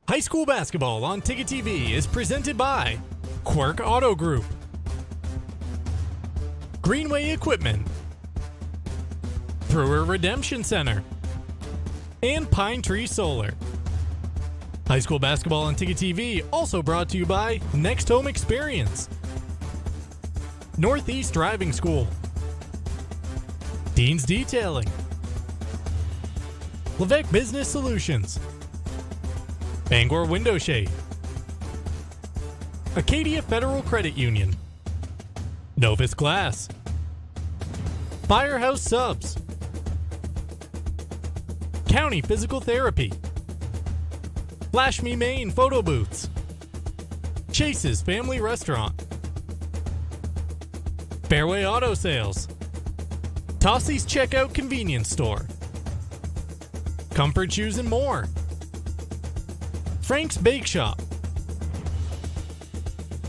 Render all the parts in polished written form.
High school basketball on Ticket TV is presented by Quirk Auto Group, Greenway Equipment, Brewer Redemption Center, and Pine Tree Solar. High school basketball on Ticket TV also brought to you by Next Home Experience, Northeast Driving School, Dean's Detailing, Levesque Business Solutions, Bangor Window Shade, Acadia Federal Credit Union, Novus Glass, Firehouse Subs, County Physical Therapy, Flash Me Maine Photo Booths, Chase's Family Restaurant, Fairway Auto Sales, Tossie's Checkout Convenience Store, Comfort Shoes and more, Frank's Bake Shop,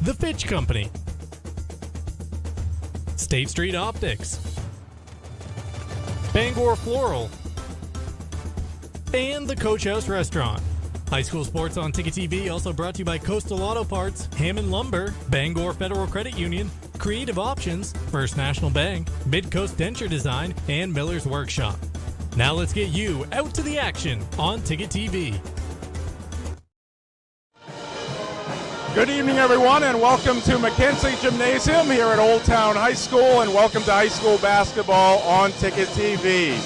The Fitch Company, State Street Optics, Bangor Floral, and the Coach House Restaurant. High school sports on Ticket TV also brought to you by Coastal Auto Parts, Hammond Lumber, Bangor Federal Credit Union, Creative Options, First National Bank, Mid-Coast Denture Design, and Miller's Workshop. Now let's get you out to the action on Ticket TV. Good evening, everyone, and welcome to Mackenzie Gymnasium here at Old Town High School, and welcome to high school basketball on Ticket TV.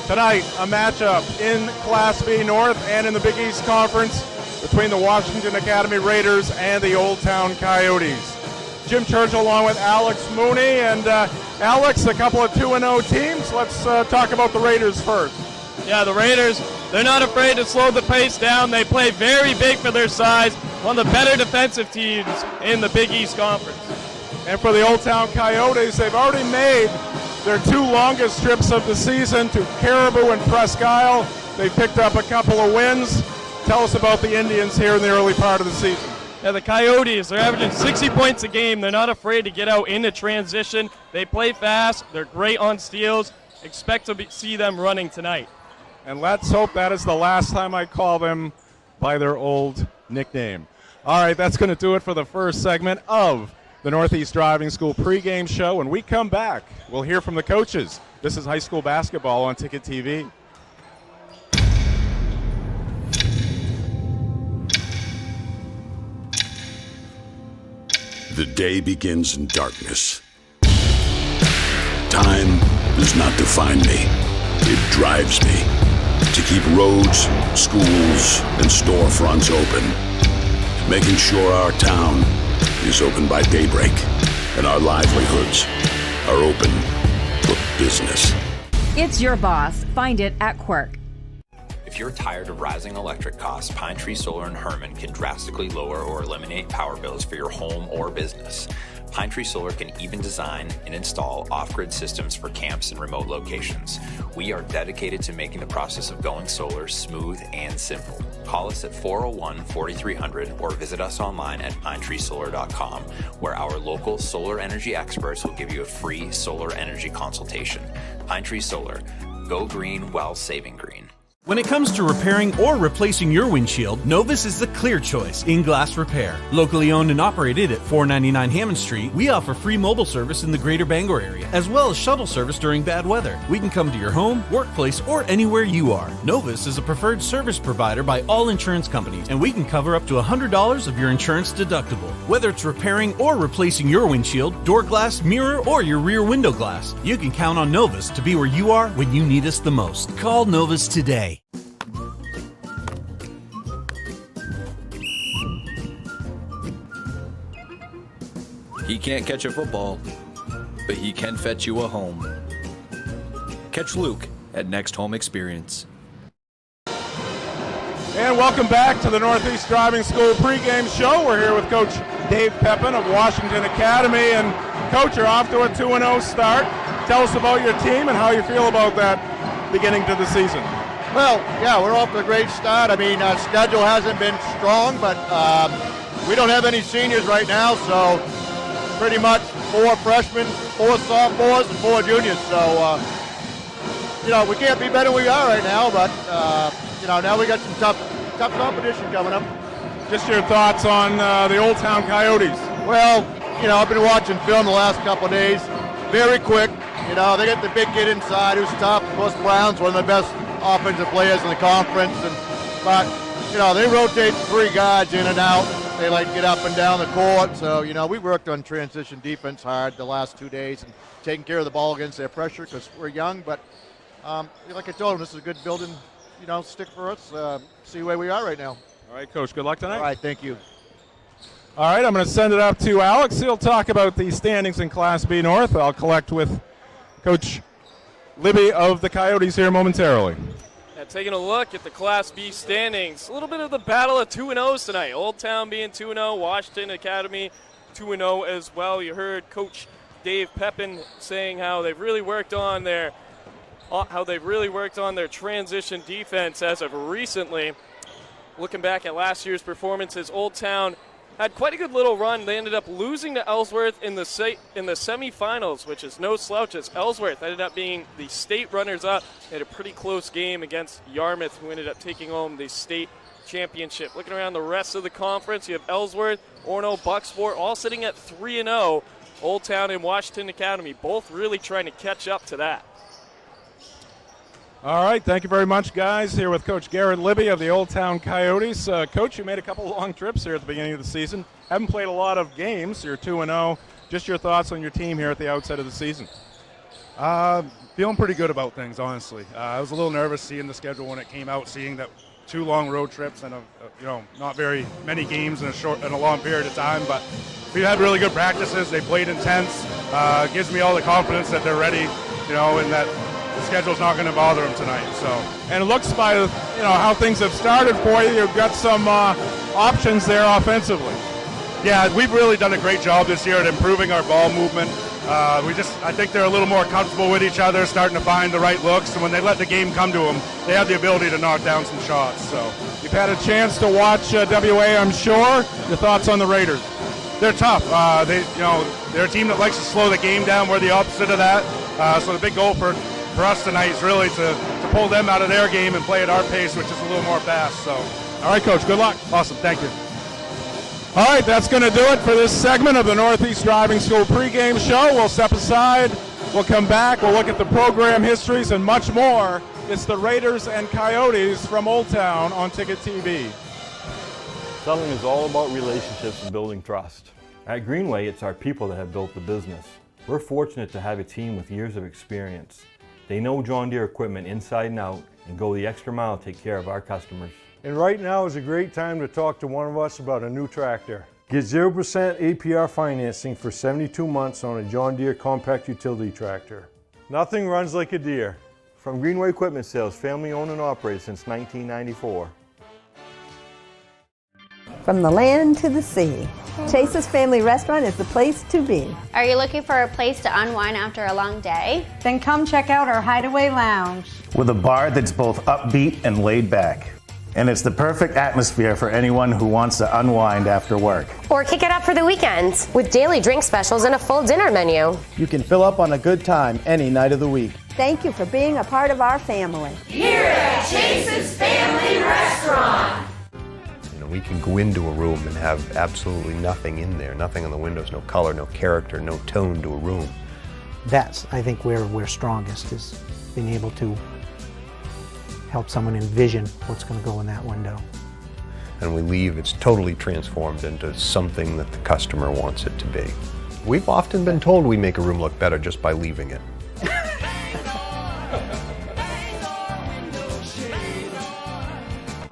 Tonight, a matchup in Class B North and in the Big East Conference between the Washington Academy Raiders and the Old Town Coyotes. Jim Churchill along with Alex Mooney, and Alex, a couple of 2-0 teams. Let's talk about the Raiders first. Yeah, the Raiders, they're not afraid to slow the pace down. They play very big for their size. One of the better defensive teams in the Big East Conference. And for the Old Town Coyotes, they've already made their two longest trips of the season to Caribou and Presque Isle. They picked up a couple of wins. Tell us about the Indians here in the early part of the season. Yeah, the Coyotes, they're averaging 60 points a game. They're not afraid to get out into transition. They play fast. They're great on steals. Expect to see them running tonight. And let's hope that is the last time I call them by their old nickname. All right, that's going to do it for the first segment of the Northeast Driving School pregame show. When we come back, we'll hear from the coaches. This is high school basketball on Ticket TV. The day begins in darkness. Time does not define me. It drives me to keep roads, schools, and storefronts open, making sure our town is open by daybreak and our livelihoods are open for business. It's your boss. Find it at Quirk. If you're tired of rising electric costs, Pine Tree Solar in Herman can drastically lower or eliminate power bills for your home or business. Pine Tree Solar can even design and install off-grid systems for camps and remote locations. We are dedicated to making the process of going solar smooth and simple. Call us at 401-4300 or visit us online at pinetreesolar.com, where our local solar energy experts will give you a free solar energy consultation. Pine Tree Solar. Go green while saving green. When it comes to repairing or replacing your windshield, Novus is the clear choice in glass repair. Locally owned and operated at 499 Hammond Street, we offer free mobile service in the greater Bangor area, as well as shuttle service during bad weather. We can come to your home, workplace, or anywhere you are. Novus is a preferred service provider by all insurance companies, and we can cover up to $100 of your insurance deductible. Whether it's repairing or replacing your windshield, door glass, mirror, or your rear window glass, you can count on Novus to be where you are when you need us the most. Call Novus today. He can't catch a football, but he can fetch you a home. Catch Luke at Next Home Experience. And welcome back to the Northeast Driving School pregame show. We're here with Coach Dave Pepin of Washington Academy. And Coach, you're off to a 2-0 start. Tell us about your team and how you feel about that beginning to the season. Well, yeah, we're off to a great start. I mean, our schedule hasn't been strong, but we don't have any seniors right now, so pretty much 4 freshmen, 4 sophomores, and 4 juniors. So, we can't be better than we are right now, but, now we got some tough competition coming up. just your thoughts on the Old Town Coyotes. Well, I've been watching film the last couple of days. Very quick. They got the big kid inside who's tough. Plus Brown's one of the best offensive players in the conference. But they rotate 3 guys in and out. They like get up and down the court. So, we worked on transition defense hard the last 2 days and taking care of the ball against their pressure because we're young. But like I told them, this is a good building, stick for us. See where we are right now. All right, Coach, good luck tonight. All right, thank you. All right, I'm going to send it up to Alex. He'll talk about the standings in Class B North. I'll collect with Coach Libby of the Coyotes here momentarily. Taking a look at the Class B standings, a little bit of the battle of 2-0s tonight. Old Town being 2-0, Washington Academy 2-0 as well. You heard Coach Dave Pepin saying how they've really worked on their transition defense as of recently. Looking back at last year's performances, Old Town had quite a good little run. They ended up losing to Ellsworth in the semifinals, which is no slouch, as Ellsworth ended up being the state runners-up. They had a pretty close game against Yarmouth, who ended up taking home the state championship. Looking around the rest of the conference, you have Ellsworth, Orono, Bucksport, all sitting at 3-0. Old Town and Washington Academy, both really trying to catch up to that. All right, thank you very much, guys. Here with Coach Garrett Libby of the Old Town Coyotes. Coach, you made a couple long trips here at the beginning of the season. Haven't played a lot of games. You're 2-0. Just your thoughts on your team here at the outset of the season. Feeling pretty good about things, honestly. I was a little nervous seeing the schedule when it came out, seeing that 2 long road trips and not very many games in a long period of time. But we've had really good practices. They played intense. Gives me all the confidence that they're ready, and that the schedule's not going to bother them tonight. So, and it looks by how things have started for you, you've got some options there offensively. Yeah, we've really done a great job this year at improving our ball movement. I think they're a little more comfortable with each other, starting to find the right looks, and when they let the game come to them, they have the ability to knock down some shots. So, you've had a chance to watch WA, I'm sure. Your thoughts on the Raiders? They're tough. They're a team that likes to slow the game down. We're the opposite of that. So the big goal for us tonight is really to pull them out of their game and play at our pace, which is a little more fast. So, all right, Coach, good luck. Awesome, thank you. All right, that's going to do it for this segment of the Northeast Driving School pregame show. We'll step aside. We'll come back. We'll look at the program histories and much more. It's the Raiders and Coyotes from Old Town on Ticket TV. Selling is all about relationships and building trust. At Greenway, it's our people that have built the business. We're fortunate to have a team with years of experience. They know John Deere equipment inside and out and go the extra mile to take care of our customers. And right now is a great time to talk to one of us about a new tractor. Get 0% APR financing for 72 months on a John Deere compact utility tractor. Nothing runs like a Deere. From Greenway Equipment Sales, family owned and operated since 1994. From the land to the sea, Chase's Family Restaurant is the place to be. Are you looking for a place to unwind after a long day? Then come check out our Hideaway Lounge. With a bar that's both upbeat and laid back. And it's the perfect atmosphere for anyone who wants to unwind after work. Or kick it up for the weekends with daily drink specials and a full dinner menu. You can fill up on a good time any night of the week. Thank you for being a part of our family. Here at Chase's Family Restaurant. We can go into a room and have absolutely nothing in there, nothing on the windows, no color, no character, no tone to a room. That's, I think, where we're strongest, is being able to help someone envision what's going to go in that window. And we leave, it's totally transformed into something that the customer wants it to be. We've often been told we make a room look better just by leaving it.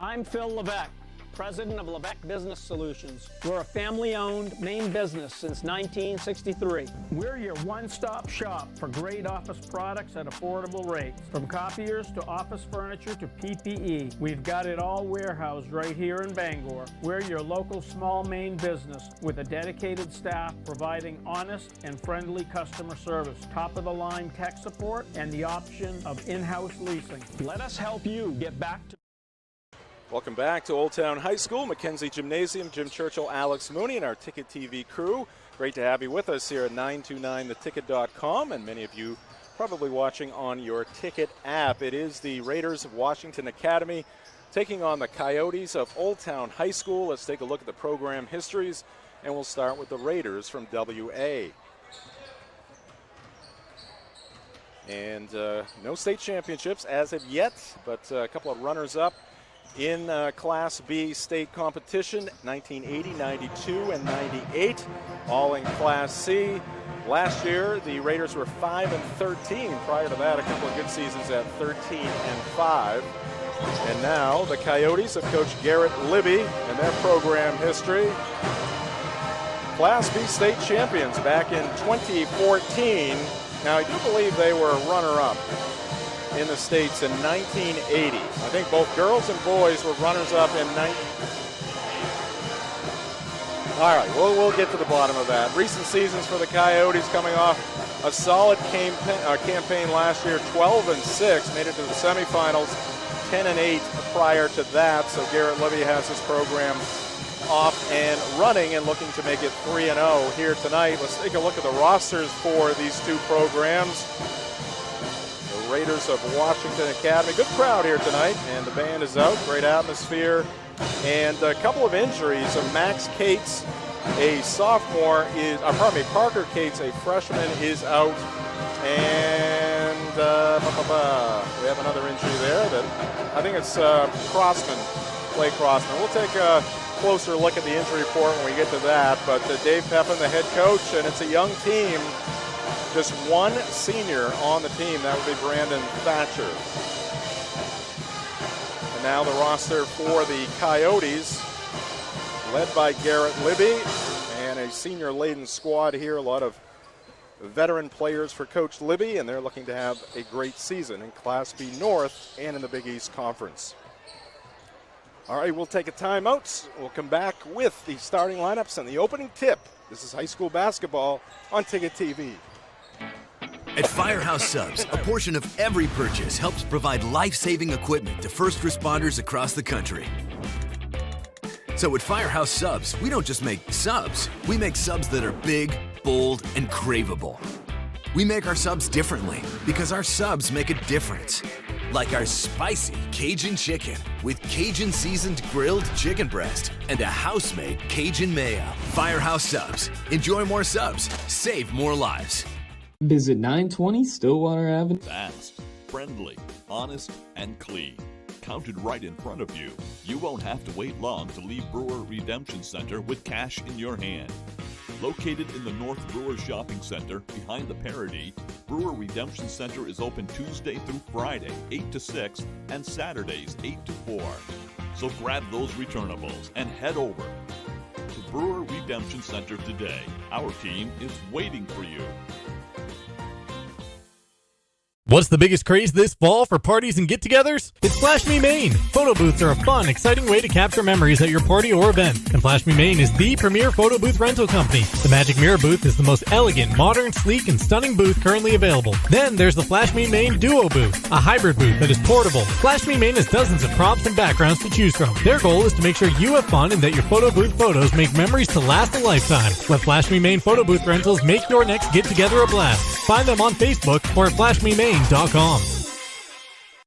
I'm Phil Levesque, President of Levesque Business Solutions. We're a family-owned Maine business since 1963. We're your one-stop shop for great office products at affordable rates. From copiers to office furniture to PPE, we've got it all warehoused right here in Bangor. We're your local small Maine business with a dedicated staff providing honest and friendly customer service, top-of-the-line tech support, and the option of in-house leasing. Let us help you get back to Welcome back to Old Town High School, Mackenzie Gymnasium, Jim Churchill, Alex Mooney, and our Ticket TV crew. Great to have you with us here at 929theticket.com, and many of you probably watching on your Ticket app. It is the Raiders of Washington Academy taking on the Coyotes of Old Town High School. Let's take a look at the program histories, and we'll start with the Raiders from WA. And no state championships as of yet, but a couple of runners-up in Class B state competition, 1980, 92, and 98, all in Class C. Last year, the Raiders were 5-13. Prior to that, a couple of good seasons at 13-5. And now the Coyotes of Coach Garrett Libby and their program history. Class B state champions back in 2014. Now, I do believe they were runner-up in the states in 1980. I think both girls and boys were runners-up in All right, we'll get to the bottom of that. Recent seasons for the Coyotes coming off a solid campaign last year, 12-6, made it to the semifinals, 10-8 prior to that. So Garrett Libby has his program off and running and looking to make it 3-0 here tonight. Let's take a look at the rosters for these two programs. The Raiders of Washington Academy. Good crowd here tonight, and the band is out. Great atmosphere. And a couple of injuries. Max Cates, a sophomore, Parker Cates, a freshman, is out. And we have another injury there. That I think it's Clay Crossman. We'll take a closer look at the injury report when we get to that. But Dave Pepin, the head coach, and it's a young team. Just one senior on the team. That would be Brandon Thatcher. And now the roster for the Coyotes, led by Garrett Libby, and a senior-laden squad here. A lot of veteran players for Coach Libby, and they're looking to have a great season in Class B North and in the Big East Conference. All right, we'll take a timeout. We'll come back with the starting lineups and the opening tip. This is high school basketball on Ticket TV. At Firehouse Subs, a portion of every purchase helps provide life-saving equipment to first responders across the country. So at Firehouse Subs, we don't just make subs. We make subs that are big, bold, and craveable. We make our subs differently because our subs make a difference. Like our spicy Cajun chicken with Cajun seasoned grilled chicken breast and a house-made Cajun mayo. Firehouse Subs. Enjoy more subs. Save more lives. Visit 920 Stillwater Avenue. Fast, friendly, honest, and clean. Counted right in front of you. You won't have to wait long to leave Brewer Redemption Center with cash in your hand. Located in the North Brewer Shopping Center behind the Parody, Brewer Redemption Center is open Tuesday through Friday, 8 to 6, and Saturdays, 8 to 4. So grab those returnables and head over to Brewer Redemption Center today. Our team is waiting for you. What's the biggest craze this fall for parties and get-togethers? It's Flash Me Maine. Photo booths are a fun, exciting way to capture memories at your party or event. And Flash Me Maine is the premier photo booth rental company. The Magic Mirror booth is the most elegant, modern, sleek, and stunning booth currently available. Then there's the Flash Me Maine Duo booth, a hybrid booth that is portable. Flash Me Maine has dozens of props and backgrounds to choose from. Their goal is to make sure you have fun and that your photo booth photos make memories to last a lifetime. Let Flash Me Maine photo booth rentals make your next get-together a blast. Find them on Facebook or at flashmemaine.com.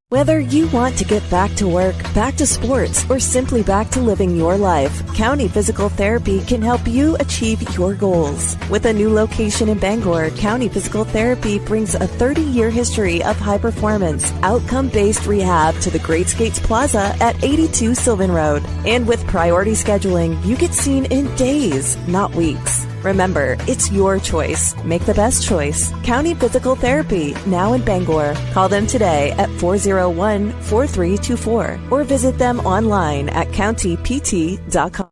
Whether you want to get back to work, back to sports, or simply back to living your life, County Physical Therapy can help you achieve your goals. With a new location in Bangor, County Physical Therapy brings a 30-year history of high-performance, outcome-based rehab to the Great Skates Plaza at 82 Sylvan Road. And with priority scheduling, you get seen in days, not weeks. Remember, it's your choice. Make the best choice. County Physical Therapy, now in Bangor. Call them today at 401-4324 or visit them online at countypt.com.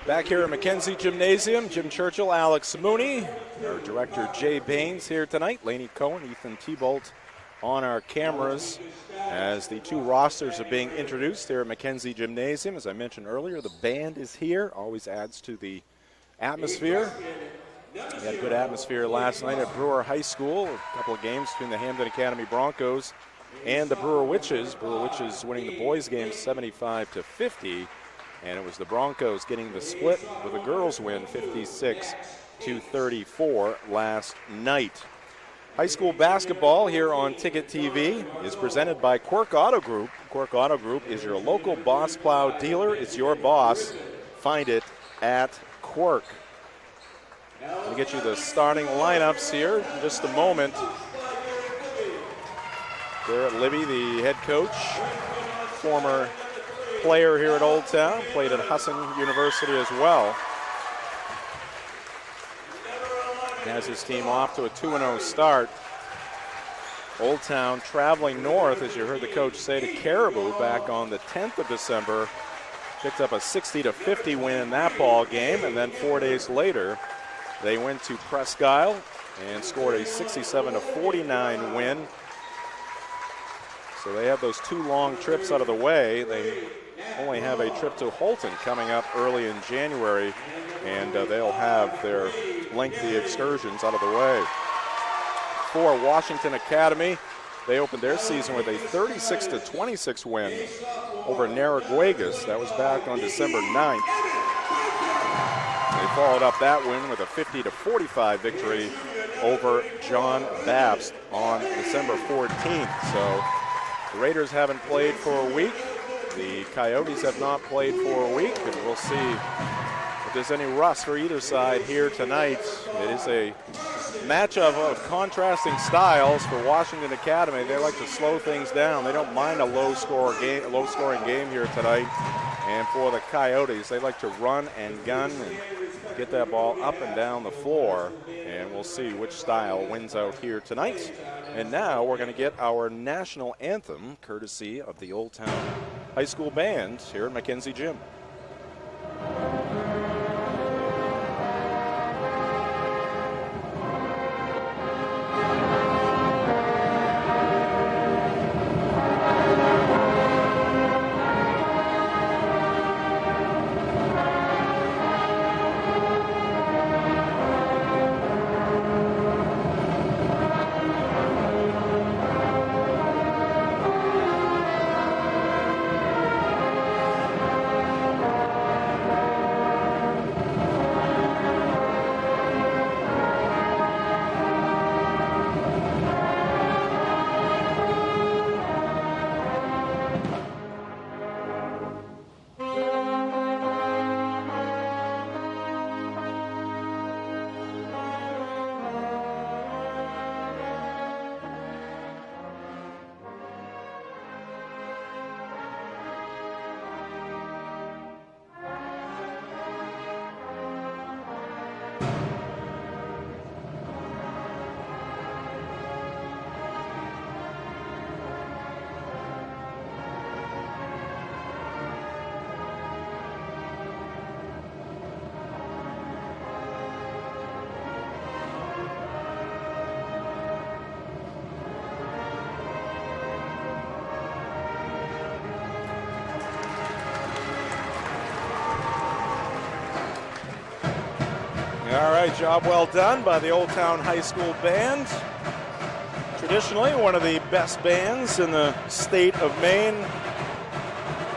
Back here at Mackenzie Gymnasium, Jim Churchill, Alex Mooney, our director Jay Baines here tonight, Lainey Cohen, Ethan Thibault on our cameras as the two rosters are being introduced here at Mackenzie Gymnasium. As I mentioned earlier, the band is here, always adds to the atmosphere. We had a good atmosphere last night at Brewer High School. A couple of games between the Hamden Academy Broncos and the Brewer Witches. Brewer Witches winning the boys' game 75-50, and it was the Broncos getting the split with a girls' win 56-34 last night. High school basketball here on Ticket TV is presented by Quirk Auto Group. Quirk Auto Group is your local Boss Plow dealer. It's your boss. Find it at Quirk. I'll get you the starting lineups here in just a moment. Garrett Libby, the head coach, former player here at Old Town, played at Husson University as well. Has his team off to a 2-0 start. Old Town traveling north, as you heard the coach say, to Caribou back on the 10th of December. Picked up a 60-50 win in that ball game, and then 4 days later, they went to Presque Isle and scored a 67-49 win. So they have those 2 long trips out of the way. They only have a trip to Holton coming up early in January, and they'll have their lengthy excursions out of the way. For Washington Academy, they opened their season with a 36-26 win over Narraguagas. That was back on December 9th. They followed up that win with a 50-45 victory over John Babst on December 14th. So the Raiders haven't played for a week. The Coyotes have not played for a week, and we'll see if there's any rust for either side here tonight. It is a matchup of contrasting styles for Washington Academy. They like to slow things down. They don't mind a low-scoring game here tonight. And for the Coyotes, they like to run and gun and get that ball up and down the floor. And we'll see which style wins out here tonight. And now we're going to get our national anthem, courtesy of the Old Town High School Band here at Mackenzie Gym. All right, job well done by the Old Town High School Band. Traditionally, one of the best bands in the state of Maine.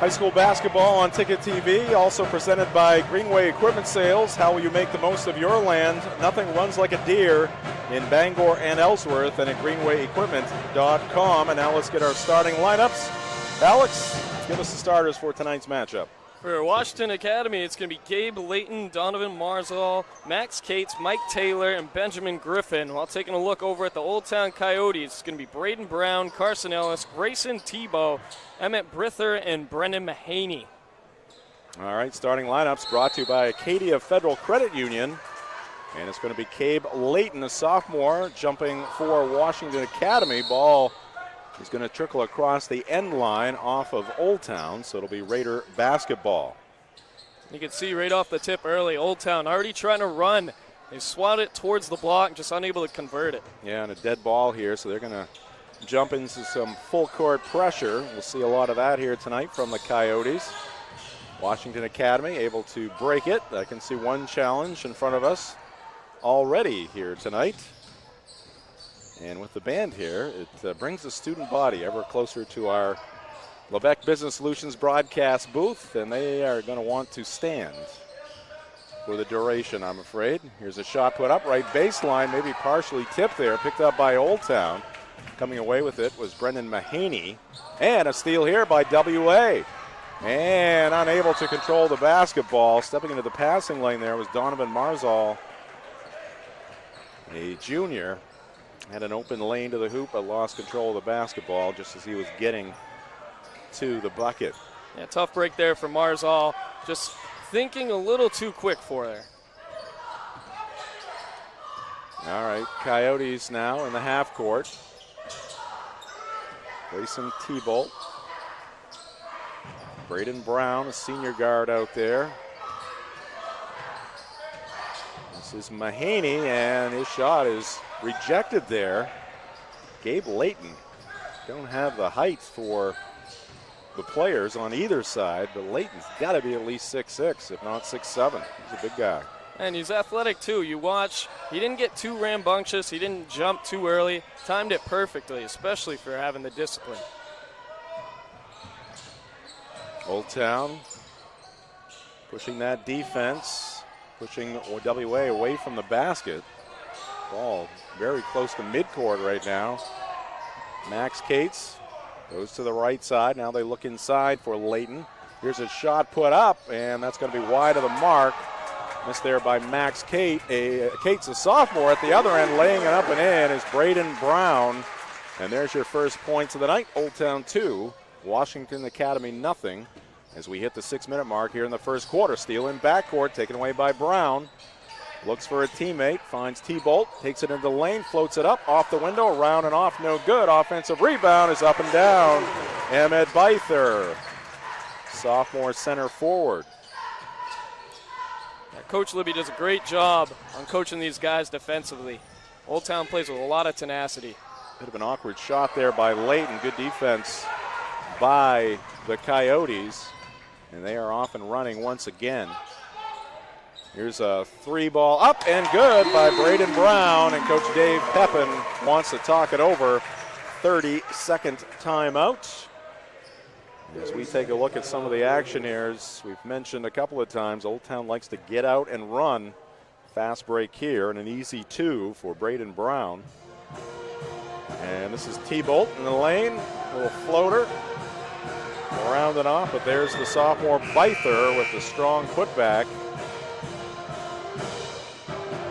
High school basketball on Ticket TV, also presented by Greenway Equipment Sales. How will you make the most of your land? Nothing runs like a deer in Bangor and Ellsworth, and at greenwayequipment.com. And now let's get our starting lineups. Alex, give us the starters for tonight's matchup. For Washington Academy, it's going to be Gabe Layton, Donovan Marzal, Max Cates, Mike Taylor, and Benjamin Griffin. While taking a look over at the Old Town Coyotes, it's going to be Braden Brown, Carson Ellis, Grayson Tebow, Emmett Brither, and Brendan Mahaney. All right, starting lineups brought to you by Acadia Federal Credit Union. And it's going to be Gabe Layton, a sophomore, jumping for Washington Academy. Ball is going to trickle across the end line off of Old Town, so it'll be Raider basketball. You can see right off the tip early, Old Town already trying to run. They swat it towards the block, just unable to convert it. Yeah, and a dead ball here, so they're going to jump into some full court pressure. We'll see a lot of that here tonight from the Coyotes. Washington Academy able to break it. I can see one challenge in front of us already here tonight. And with the band here, it brings the student body ever closer to our Lebec Business Solutions broadcast booth, and they are going to want to stand. for the duration, I'm afraid. Here's a shot put up, right baseline, maybe partially tipped there, picked up by Old Town. Coming away with it was Brendan Mahaney. And a steal here by WA. And unable to control the basketball. Stepping into the passing lane there was Donovan Marzal, a junior. Had an open lane to the hoop, but lost control of the basketball just as he was getting to the bucket. Yeah, tough break there for Marzal. Just thinking a little too quick for there. All right, Coyotes now in the half court. Grayson T-Bolt. Braden Brown, a senior guard out there. This is Mahaney, and his shot is rejected there. Gabe Layton. Don't have the height for the players on either side, but Layton's got to be at least 6'6", if not 6'7". He's a big guy. And he's athletic too. You watch, he didn't get too rambunctious. He didn't jump too early. Timed it perfectly, especially for having the discipline. Old Town pushing that defense, pushing WA away from the basket. Ball very close to midcourt right now. Max Cates goes to the right side. Now they look inside for Layton. Here's a shot put up, and that's going to be wide of the mark. Missed there by Max Cates, a sophomore at the other end, laying it up and in is Braden Brown. And there's your first points of the night. Old Town 2, Washington Academy nothing. As we hit the 6-minute mark here in the first quarter. Steal in backcourt, taken away by Brown. Looks for a teammate, finds T-Bolt, takes it into the lane, floats it up, off the window, around and off, no good. Offensive rebound is up and down. Ahmed Beither, sophomore center forward. Yeah, Coach Libby does a great job on coaching these guys defensively. Old Town plays with a lot of tenacity. Bit of an awkward shot there by Layton. Good defense by the Coyotes. And they are off and running once again. Here's a 3-ball up and good by Braden Brown. And Coach Dave Pepin wants to talk it over. 30-second timeout. As we take a look at some of the action here, as we've mentioned a couple of times, Old Town likes to get out and run. Fast break here and an easy 2 for Braden Brown. And this is T-Bolt in the lane, a little floater. Around and off, but there's the sophomore Beither with the strong putback.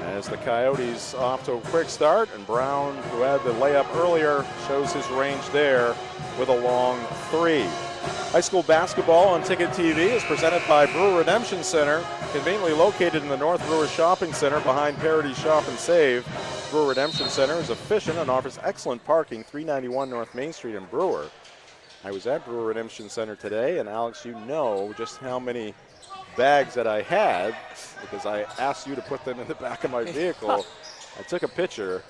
As the Coyotes off to a quick start, and Brown, who had the layup earlier, shows his range there with a long 3. High school basketball on Ticket TV is presented by Brewer Redemption Center, conveniently located in the North Brewer Shopping Center behind Parity Shop and Save. Brewer Redemption Center is efficient and offers excellent parking, 391 North Main Street in Brewer. I was at Brewer Redemption Center today, and Alex, you know just how many bags that I had because I asked you to put them in the back of my vehicle. I took a picture.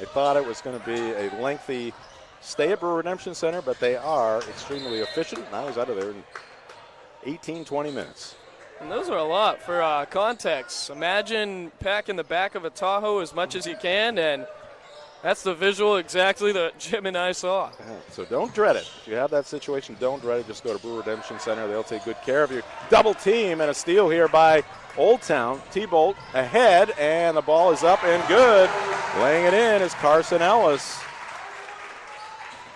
I thought it was going to be a lengthy stay at Brewer Redemption Center, but they are extremely efficient, and I was out of there in 18, 20 minutes. And those are a lot for context. Imagine packing the back of a Tahoe as much as you can, and that's the visual exactly that Jim and I saw. Yeah, so don't dread it. If you have that situation, don't dread it. Just go to Brewer Redemption Center. They'll take good care of you. Double team and a steal here by Old Town. T-Bolt ahead, and the ball is up and good. Laying it in is Carson Ellis.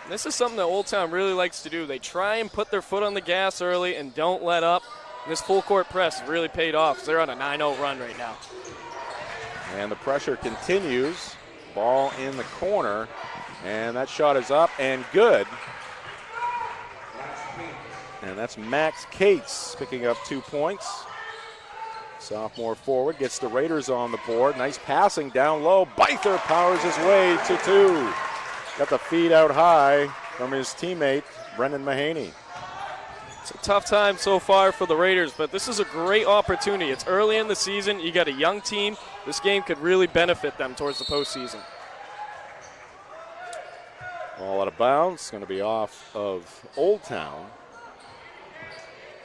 This is something that Old Town really likes to do. They try and put their foot on the gas early and don't let up. And this full court press really paid off. They're on a 9-0 run right now. And the pressure continues. Ball in the corner, and that shot is up and good. And that's Max Cates picking up 2 points. Sophomore forward gets the Raiders on the board. Nice passing down low. Beither powers his way to 2. Got the feed out high from his teammate, Brendan Mahaney. It's a tough time so far for the Raiders, but this is a great opportunity. It's early in the season. You got a young team. This game could really benefit them towards the postseason. Ball out of bounds. Going to be off of Old Town.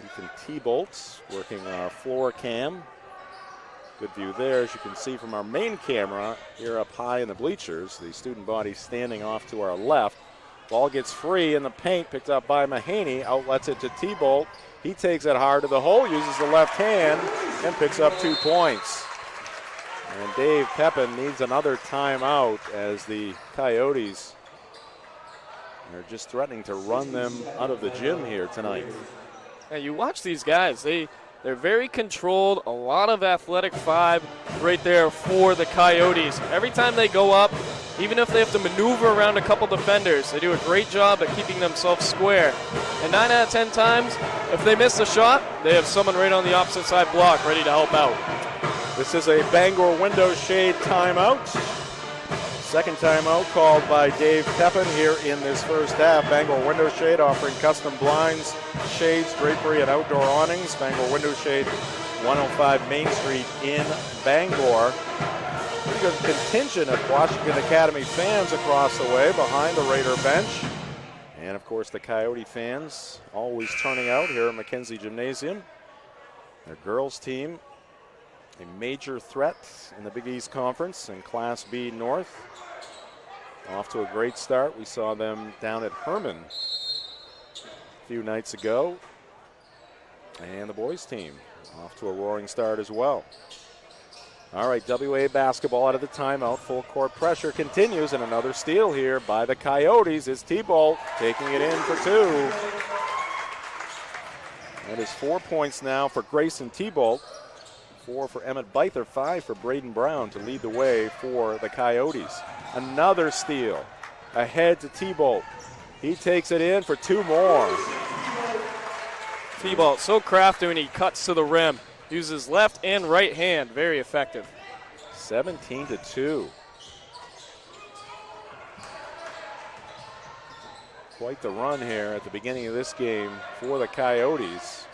Ethan T-Bolt working our floor cam. Good view there, as you can see from our main camera here up high in the bleachers. The student body standing off to our left. Ball gets free in the paint, picked up by Mahaney. Outlets it to T-Bolt. He takes it hard to the hole, uses the left hand, and picks up 2 points. And Dave Pepin needs another timeout as the Coyotes are just threatening to run them out of the gym here tonight. Yeah, you watch these guys. They're very controlled, a lot of athletic 5 right there for the Coyotes. Every time they go up, even if they have to maneuver around a couple defenders, they do a great job at keeping themselves square. And 9 out of 10 times, if they miss a shot, they have someone right on the opposite side block ready to help out. This is a Bangor Window Shade timeout. Second timeout called by Dave Pepin here in this first half. Bangor Window Shade offering custom blinds, shades, drapery, and outdoor awnings. Bangor Window Shade, 105 Main Street in Bangor. Pretty good contingent of Washington Academy fans across the way behind the Raider bench. And of course the Coyote fans always turning out here at Mackenzie Gymnasium. Their girls team, a major threat in the Big East Conference in Class B North. Off to a great start. We saw them down at Herman a few nights ago. And the boys team off to a roaring start as well. All right, WA basketball out of the timeout. Full court pressure continues, and another steal here by the Coyotes is T-Bolt taking it in for 2. That is 4 points now for Grayson T-Bolt. 4 for Emmett Beither, 5 for Braden Brown to lead the way for the Coyotes. Another steal ahead to T-Bolt. He takes it in for 2 more. T-Bolt so crafty when he cuts to the rim. Uses left and right hand, very effective. 17-2. Quite the run here at the beginning of this game for the Coyotes.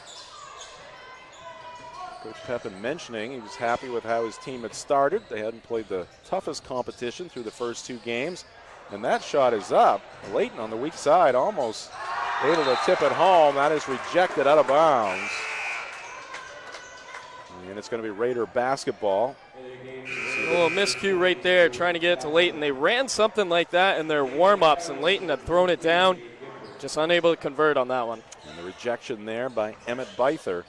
Coach Pepin mentioning he was happy with how his team had started. They hadn't played the toughest competition through the first 2 games. And that shot is up. Layton on the weak side almost able to tip it home. That is rejected out of bounds. And it's going to be Raider basketball. A little miscue right there, trying to get it to Layton. They ran something like that in their warm-ups, and Layton had thrown it down, just unable to convert on that one. And the rejection there by Emmett Beither.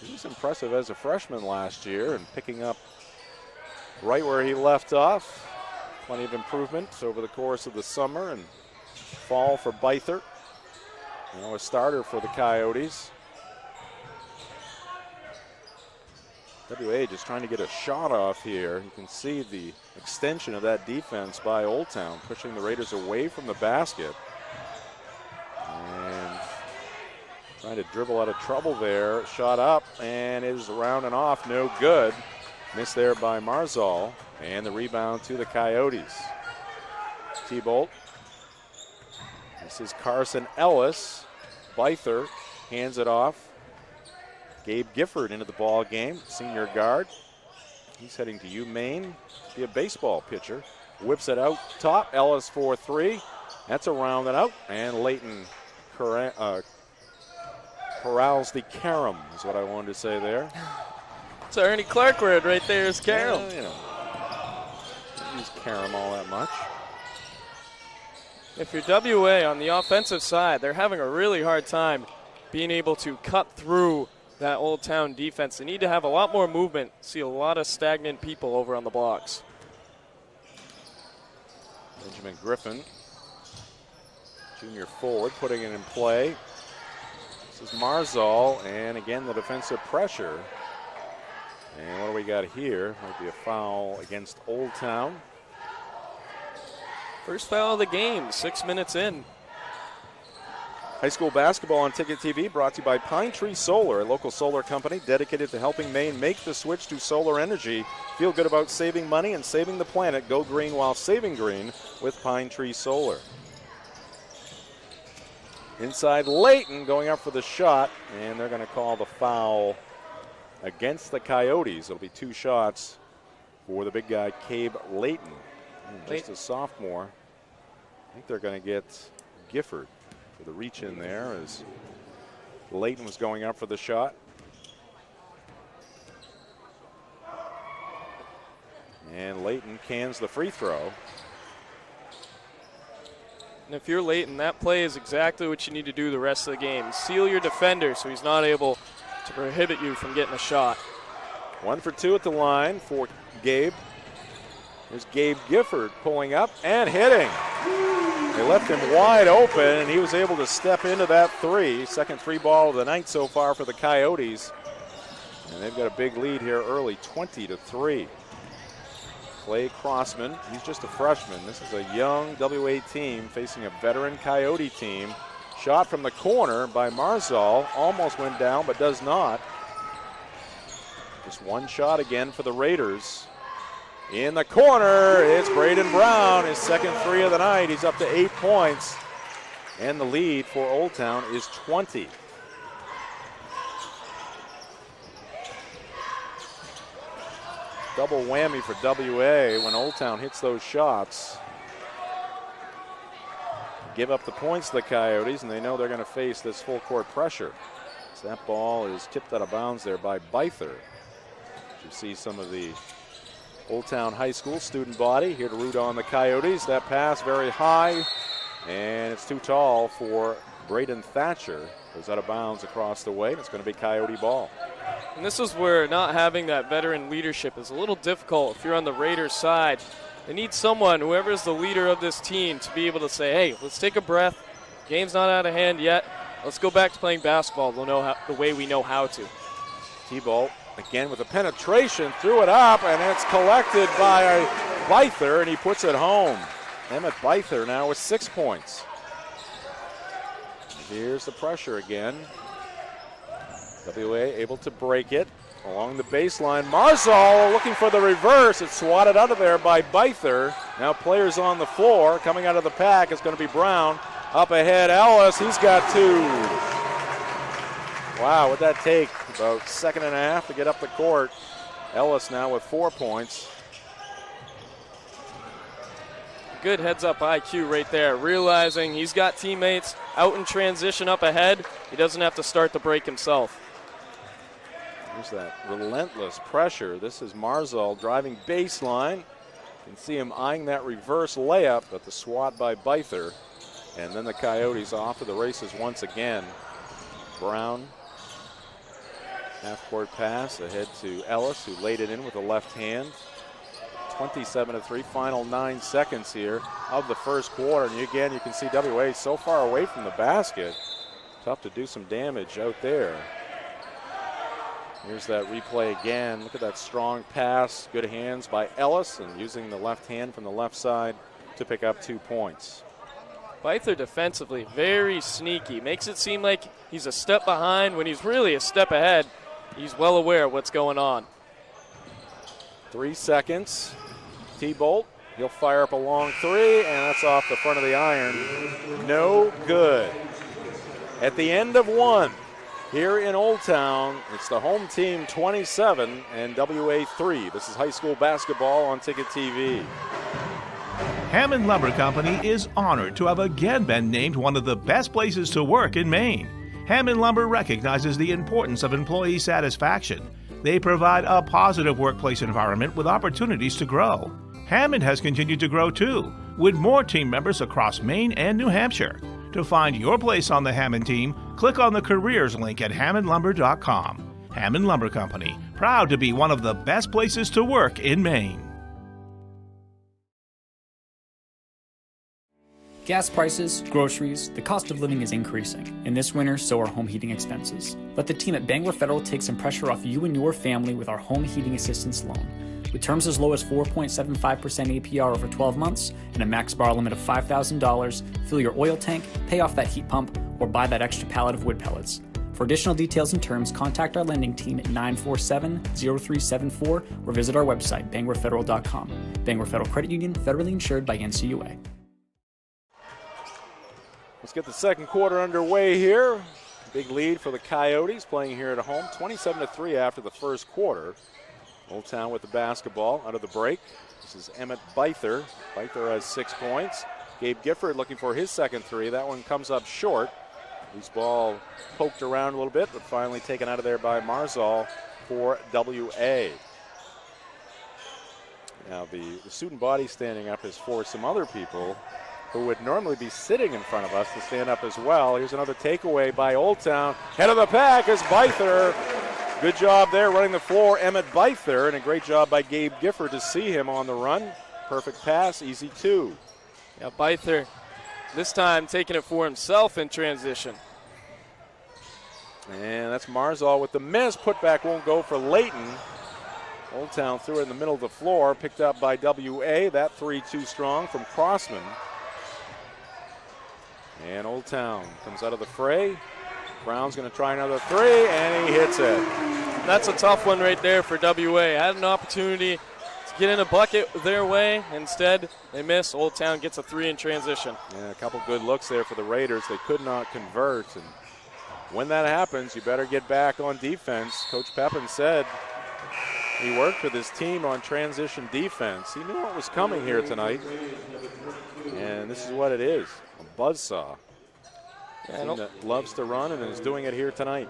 He was impressive as a freshman last year and picking up right where he left off. Plenty of improvements over the course of the summer and fall for Beither. Now a starter for the Coyotes. WA just trying to get a shot off here. You can see the extension of that defense by Old Town, pushing the Raiders away from the basket. And trying to dribble out of trouble there. Shot up and is around and off, no good. Missed there by Marzal. And the rebound to the Coyotes. T-Bolt. This is Carson Ellis. Beither hands it off. Gabe Gifford into the ball game, senior guard. He's heading to UMaine to be a baseball pitcher. Whips it out top. Ellis for 3. That's a round and out. And Layton corrals the carom is what I wanted to say there. It's Ernie Clark word right there is carom. Well, you know, don't use carom all that much. If you're WA on the offensive side, they're having a really hard time being able to cut through that Old Town defense. They need to have a lot more movement. See a lot of stagnant people over on the blocks. Benjamin Griffin, junior forward, putting it in play. This is Marzal, and again the defensive pressure. And what do we got here? Might be a foul against Old Town. First foul of the game, 6 minutes in. High school basketball on Ticket TV brought to you by Pine Tree Solar, a local solar company dedicated to helping Maine make the switch to solar energy. Feel good about saving money and saving the planet. Go green while saving green with Pine Tree Solar. Inside Layton going up for the shot, and they're going to call the foul against the Coyotes. It'll be 2 shots for the big guy, Cabe Layton. Just a sophomore. I think they're going to get Gifford for the reach in there as Layton was going up for the shot. And Layton cans the free throw. And if you're Layton, that play is exactly what you need to do the rest of the game. Seal your defender so he's not able to prohibit you from getting a shot. 1 for 2 at the line for Gabe. There's Gabe Gifford pulling up and hitting. They left him wide open, and he was able to step into that three. Second three ball of the night so far for the Coyotes. And they've got a big lead here early, 20-3. Clay Crossman, he's just a freshman. This is a young WA team facing a veteran Coyote team. Shot from the corner by Marzal, almost went down but does not. Just one shot again for the Raiders. In the corner, it's Braden Brown, his second three of the night. He's up to 8 points. And the lead for Old Town is 20. Double whammy for WA when Old Town hits those shots. Give up the points to the Coyotes, and they know they're going to face this full court pressure. So that ball is tipped out of bounds there by Beither. You see some of the Old Town High School student body here to root on the Coyotes. That pass very high, and it's too tall for Braden Thatcher. Goes out of bounds across the way, and it's going to be Coyote ball. And this is where not having that veteran leadership is a little difficult if you're on the Raiders side. They need someone, whoever is the leader of this team, to be able to say, hey, let's take a breath. Game's not out of hand yet. Let's go back to playing basketball the way we know how to. T-Bolt again with a penetration, threw it up, and it's collected by Beither, and he puts it home. Emmett Beither now with 6 points. Here's the pressure again. WA able to break it along the baseline. Marzal looking for the reverse. It's swatted out of there by Beither. Now players on the floor. Coming out of the pack is going to be Brown. Up ahead, Ellis. He's got 2. Wow, what'd that take? About 2.5 to get up the court. Ellis now with 4 points. Good heads-up IQ right there, realizing he's got teammates out in transition up ahead. He doesn't have to start the break himself. There's that relentless pressure. This is Marzal driving baseline. You can see him eyeing that reverse layup, but the swat by Beither. And then the Coyotes off to the races once again. Brown, half-court pass ahead to Ellis, who laid it in with the left hand. 27-3, final 9 seconds here of the first quarter. And again, you can see WA so far away from the basket. Tough to do some damage out there. Here's that replay again. Look at that strong pass. Good hands by Ellis, and using the left hand from the left side to pick up 2 points. Beither defensively, very sneaky. Makes it seem like he's a step behind when he's really a step ahead. He's well aware of what's going on. 3 seconds. T-Bolt, he'll fire up a long three, and that's off the front of the iron. No good. At the end of 1, here in Old Town, it's the home team 27 and WA 3. This is high school basketball on Ticket TV. Hammond Lumber Company is honored to have again been named one of the best places to work in Maine. Hammond Lumber recognizes the importance of employee satisfaction. They provide a positive workplace environment with opportunities to grow. Hammond has continued to grow too, with more team members across Maine and New Hampshire. To find your place on the Hammond team, click on the careers link at hammondlumber.com. Hammond Lumber Company, proud to be one of the best places to work in Maine. Gas prices, groceries, the cost of living is increasing. And this winter, so are home heating expenses. Let the team at Bangor Federal take some pressure off you and your family with our home heating assistance loan. With terms as low as 4.75% APR over 12 months and a max borrow limit of $5,000, fill your oil tank, pay off that heat pump, or buy that extra pallet of wood pellets. For additional details and terms, contact our lending team at 947-0374 or visit our website, bangorfederal.com. Bangor Federal Credit Union, federally insured by NCUA. Let's get the second quarter underway here. Big lead for the Coyotes playing here at home, 27-3 after the first quarter. Old Town with the basketball out of the break. This is Emmett Beither. Beither has 6 points. Gabe Gifford looking for his second three. That one comes up short. Loose ball poked around a little bit, but finally taken out of there by Marzal for WA. Now the student body standing up has forced some other people who would normally be sitting in front of us, to stand up as well. Here's another takeaway by Old Town. Head of the pack is Beither. Good job there running the floor, Emmett Beither, and a great job by Gabe Gifford to see him on the run. Perfect pass, easy 2. Yeah, Beither this time taking it for himself in transition. And that's Marzal with the miss. Putback won't go for Layton. Old Town threw it in the middle of the floor, picked up by WA. That 3 too strong from Crossman. And Old Town comes out of the fray. Brown's going to try another 3, and he hits it. That's a tough one right there for WA. Had an opportunity to get in a bucket their way. Instead, they miss. Old Town gets a 3 in transition. Yeah, a couple good looks there for the Raiders. They could not convert. And when that happens, you better get back on defense. Coach Pepin said he worked with his team on transition defense. He knew what was coming here tonight. And this is what it is, a buzzsaw. Yeah, team that loves to run and is doing it here tonight.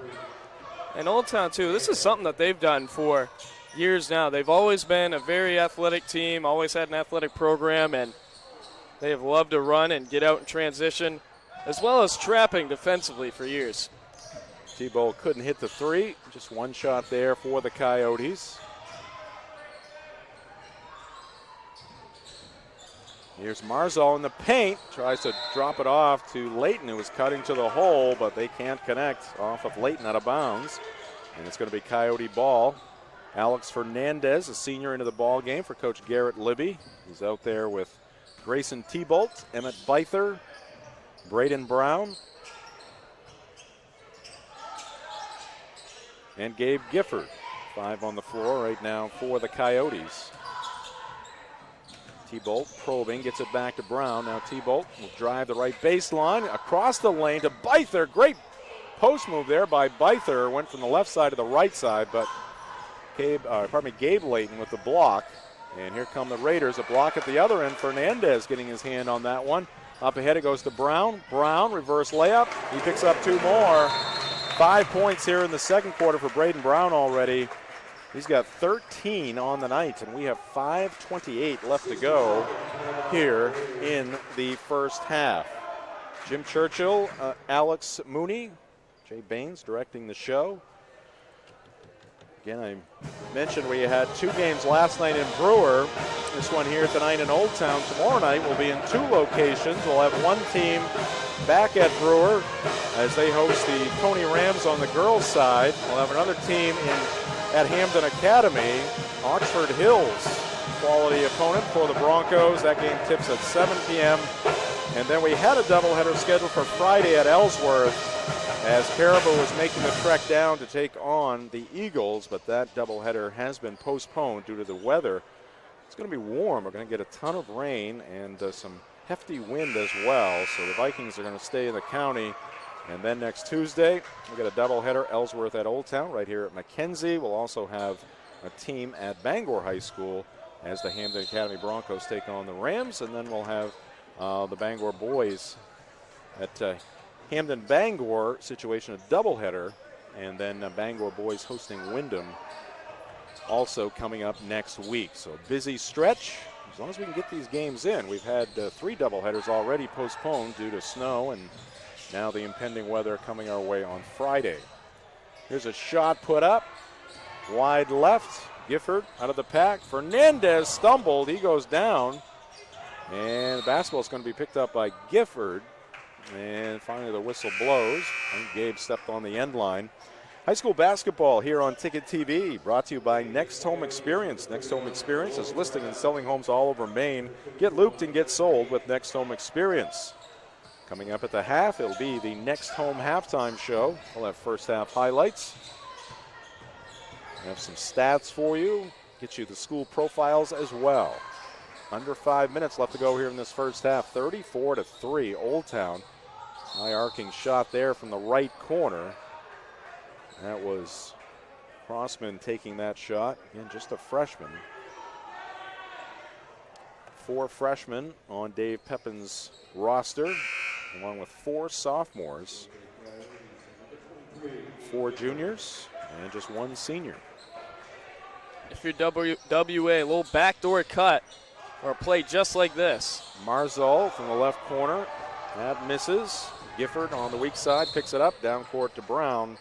And Old Town, too, this is something that they've done for years now. They've always been a very athletic team, always had an athletic program, and they have loved to run and get out in transition, as well as trapping defensively for years. T-Bowl couldn't hit the 3, just one shot there for the Coyotes. Here's Marzal in the paint, tries to drop it off to Layton, who was cutting to the hole, but they can't connect off of Layton out of bounds. And it's going to be Coyote ball. Alex Fernandez, a senior, into the ball game for Coach Garrett Libby. He's out there with Grayson T-Bolt, Emmett Beither, Braden Brown, and Gabe Gifford. 5 on the floor right now for the Coyotes. T-Bolt probing, gets it back to Brown. Now T-Bolt will drive the right baseline across the lane to Beither. Great post move there by Beither. Went from the left side to the right side, but Gabe Layton with the block. And here come the Raiders. A block at the other end. Fernandez getting his hand on that one. Up ahead it goes to Brown. Brown, reverse layup. He picks up 2 more. 5 points here in the second quarter for Braden Brown already. He's got 13 on the night, and we have 5:28 left to go here in the first half. Jim Churchill, Alex Mooney, Jay Baines directing the show. Again, I mentioned we had 2 games last night in Brewer. This one here tonight in Old Town. Tomorrow night we'll be in 2 locations. We'll have one team back at Brewer as they host the Coney Rams on the girls' side. We'll have another team at Hamden Academy. Oxford Hills, quality opponent for the Broncos. That game tips at 7 p.m. And then we had a doubleheader scheduled for Friday at Ellsworth as Caribou was making the trek down to take on the Eagles, but that doubleheader has been postponed due to the weather. It's going to be warm. We're going to get a ton of rain and some hefty wind as well. So the Vikings are going to stay in the county. And then next Tuesday, we'll get a doubleheader, Ellsworth at Old Town right here at Mackenzie. We'll also have a team at Bangor High School as the Hamden Academy Broncos take on the Rams. And then we'll have the Bangor boys at Hamden Bangor situation, a doubleheader. And then Bangor boys hosting Wyndham also coming up next week. So busy stretch. As long as we can get these games in. We've had 3 doubleheaders already postponed due to snow and now the impending weather coming our way on Friday. Here's a shot put up. Wide left. Gifford out of the pack. Fernandez stumbled. He goes down. And the basketball is going to be picked up by Gifford. And finally the whistle blows. And Gabe stepped on the end line. High school basketball here on Ticket TV, brought to you by Next Home Experience. Next Home Experience is listing and selling homes all over Maine. Get looped and get sold with Next Home Experience. Coming up at the half, it'll be the Next Home halftime show. We'll have first half highlights. We have some stats for you. Get you the school profiles as well. Under 5 minutes left to go here in this first half. 34-3, Old Town. High arcing shot there from the right corner. That was Crossman taking that shot. Again, just a freshman. 4 freshmen on Dave Pepin's roster, along with 4 sophomores, 4 juniors, and just 1 senior. If you're WA, a little backdoor cut or a play just like this. Marzal from the left corner. That misses. Gifford on the weak side picks it up, down court to Brown,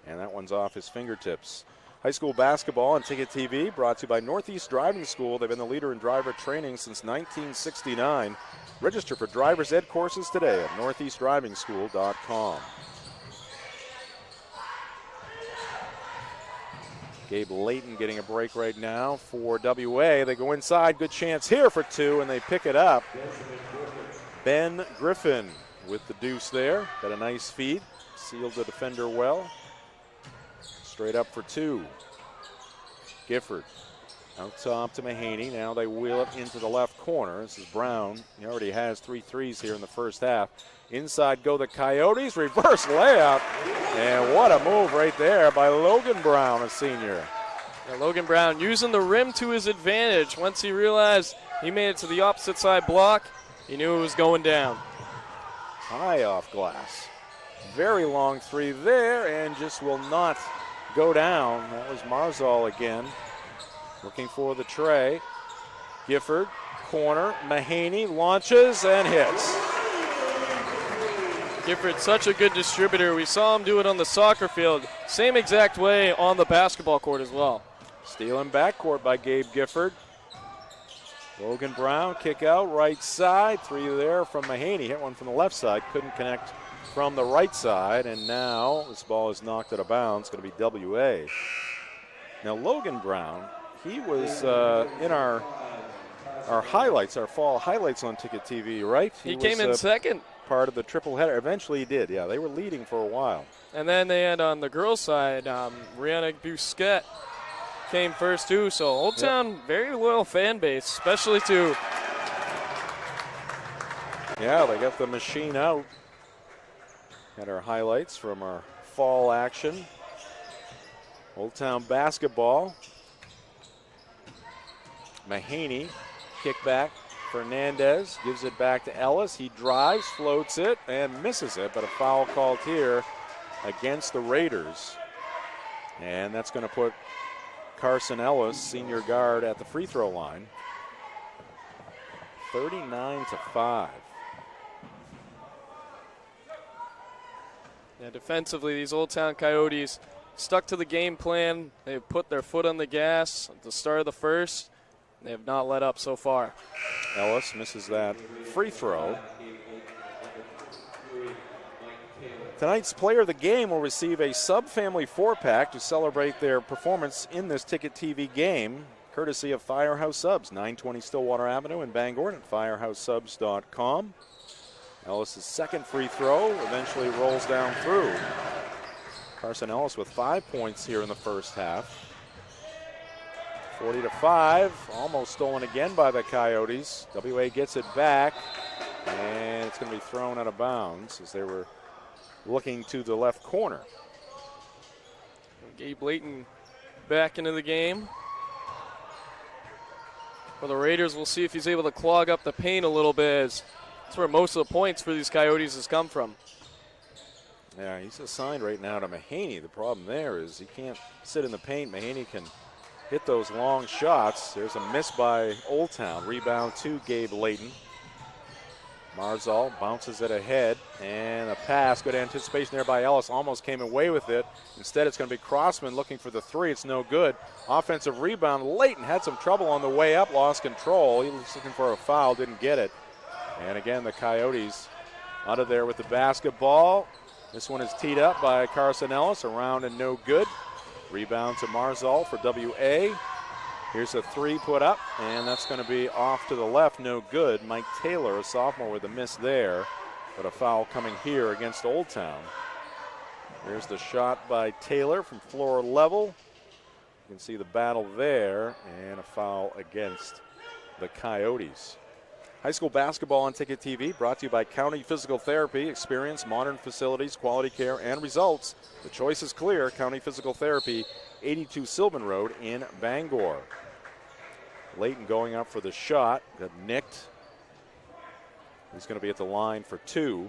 and that one's off his fingertips. High school basketball on Ticket TV brought to you by Northeast Driving School. They've been the leader in driver training since 1969. Register for driver's ed courses today at northeastdrivingschool.com. Gabe Layton getting a break right now for WA. They go inside, good chance here for two, and they pick it up. Ben Griffin with the deuce there. Got a nice feed, sealed the defender well. Straight up for two. Gifford out top to Mahaney. Now they wheel it into the left corner. This is Brown. He already has 3 threes here in the first half. Inside go the Coyotes. Reverse layup. And what a move right there by Logan Brown, a senior. Yeah, Logan Brown using the rim to his advantage. Once he realized he made it to the opposite side block, he knew it was going down. High off glass. Very long three there and just will not go down. That was Marzal again. Looking for the tray. Gifford, corner, Mahaney launches and hits. Gifford, such a good distributor. We saw him do it on the soccer field. Same exact way on the basketball court as well. Stealing backcourt by Gabe Gifford. Logan Brown, kick out, right side. 3 there from Mahaney. Hit one from the left side. Couldn't connect from the right side. And now this ball is knocked out of bounds. It's going to be WA. Now Logan Brown, he was in our highlights, our fall highlights on Ticket TV, right? He came in second. Part of the triple header. Eventually he did, yeah. They were leading for a while. And then they had on the girls' side, Rihanna Busquet came first too. So Old Town, very loyal fan base, especially to. Yeah, they got the machine out. Got our highlights from our fall action. Old Town basketball. Mahaney, kick back. Fernandez gives it back to Ellis. He drives, floats it, and misses it, but a foul called here against the Raiders. And that's going to put Carson Ellis, senior guard, at the free throw line. 39-5. Yeah, defensively, these Old Town Coyotes stuck to the game plan. They've put their foot on the gas at the start of the first. They have not let up so far. Ellis misses that free throw. Tonight's player of the game will receive a Subfamily 4-pack to celebrate their performance in this Ticket TV game, courtesy of Firehouse Subs, 920 Stillwater Avenue in Bangor at firehousesubs.com. Ellis' second free throw eventually rolls down through. Carson Ellis with 5 points here in the first half. 40-5, almost stolen again by the Coyotes. WA gets it back, and it's going to be thrown out of bounds as they were looking to the left corner. Gabe Layton back into the game. For the Raiders, we'll see if he's able to clog up the paint a little bit. That's where most of the points for these Coyotes has come from. Yeah, he's assigned right now to Mahaney. The problem there is he can't sit in the paint. Mahaney can hit those long shots. There's a miss by Old Town. Rebound to Gabe Layton. Marzal bounces it ahead, and a pass. Good anticipation there by Ellis. Almost came away with it. Instead, it's going to be Crossman looking for the three. It's no good. Offensive rebound. Layton had some trouble on the way up, lost control. He was looking for a foul, didn't get it. And again, the Coyotes out of there with the basketball. This one is teed up by Carson Ellis. Around and no good. Rebound to Marzal for WA. Here's a three put up, and that's going to be off to the left, no good. Mike Taylor, a sophomore, with a miss there, but a foul coming here against Old Town. Here's the shot by Taylor from floor level. You can see the battle there, and a foul against the Coyotes. High school basketball on Ticket TV, brought to you by County Physical Therapy. Experience, modern facilities, quality care, and results. The choice is clear. County Physical Therapy, 82 Sylvan Road in Bangor. Layton going up for the shot, got nicked. He's going to be at the line for two.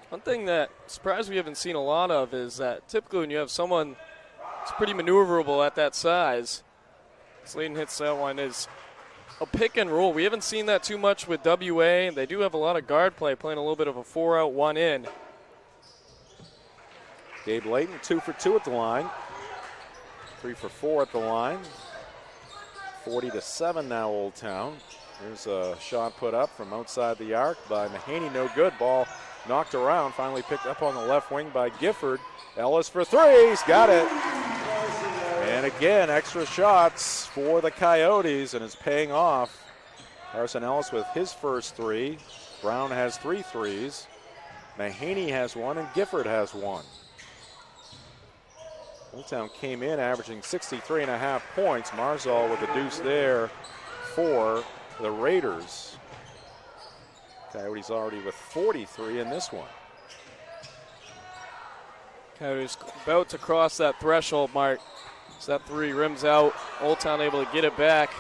One thing that surprised we haven't seen a lot of is that typically when you have someone that's pretty maneuverable at that size, Slayton hits that one. Is a pick and roll. We haven't seen that too much with WA. They do have a lot of guard play, playing a little bit of a 4-out, 1-in. Gabe Layton, 2 for 2 at the line. 3 for 4 at the line. 40-7 now, Old Town. Here's a shot put up from outside the arc by Mahaney. No good. Ball knocked around. Finally picked up on the left wing by Gifford. Ellis for 3. He's got it. And again, extra shots for the Coyotes, and it's paying off. Carson Ellis with his first 3. Brown has 3 threes. Mahaney has 1, and Gifford has 1. Old Town came in averaging 63.5 points. Marzal with a deuce there for the Raiders. Coyotes already with 43 in this one. Coyotes about to cross that threshold mark. So that 3 rims out. Old Town able to get it back.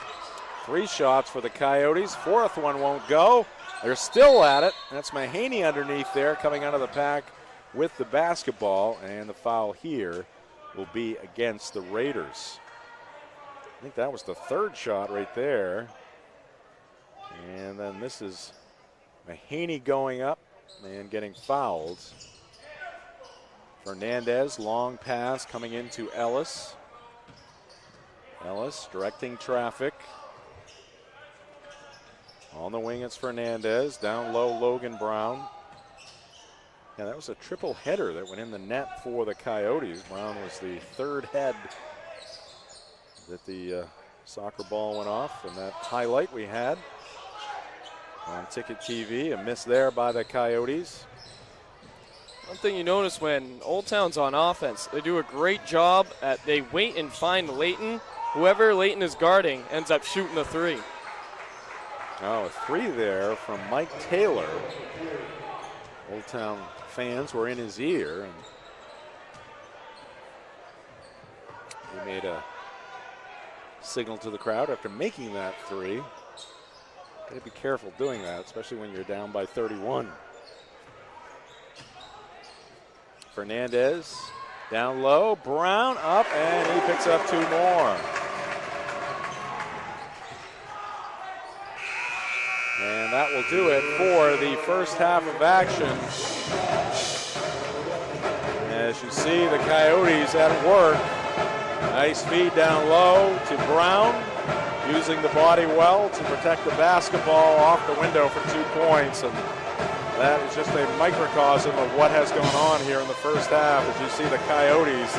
3 shots for the Coyotes. 4th one won't go. They're still at it. That's Mahaney underneath there, coming out of the pack with the basketball. And the foul here will be against the Raiders. I think that was the 3rd shot right there. And then this is Mahaney going up and getting fouled. Fernandez, long pass coming into Ellis. Ellis directing traffic. On the wing, it's Fernandez. Down low, Logan Brown. Yeah, that was a triple header that went in the net for the Coyotes. Brown was the 3rd head that the soccer ball went off. And that highlight we had on Ticket TV, a miss there by the Coyotes. One thing you notice when Old Town's on offense, they do a great job they wait and find Layton. Whoever Layton is guarding ends up shooting the 3. Oh, a 3 there from Mike Taylor. Old Town fans were in his ear, and he made a signal to the crowd after making that 3. Got to be careful doing that, especially when you're down by 31. Fernandez down low, Brown up, and he picks up 2 more. And that will do it for the first half of action. As you see, the Coyotes at work. Nice feed down low to Brown, using the body well to protect the basketball off the window for 2 points. And that is just a microcosm of what has gone on here in the first half. As you see the Coyotes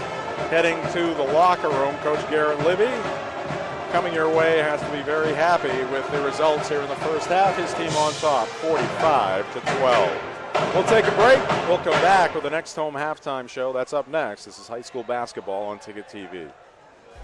heading to the locker room, Coach Garrett Libby coming your way has to be very happy with the results here in the first half. His team on top, 45-12. We'll take a break. We'll come back with the next home halftime show. That's up next. This is high school basketball on Ticket TV.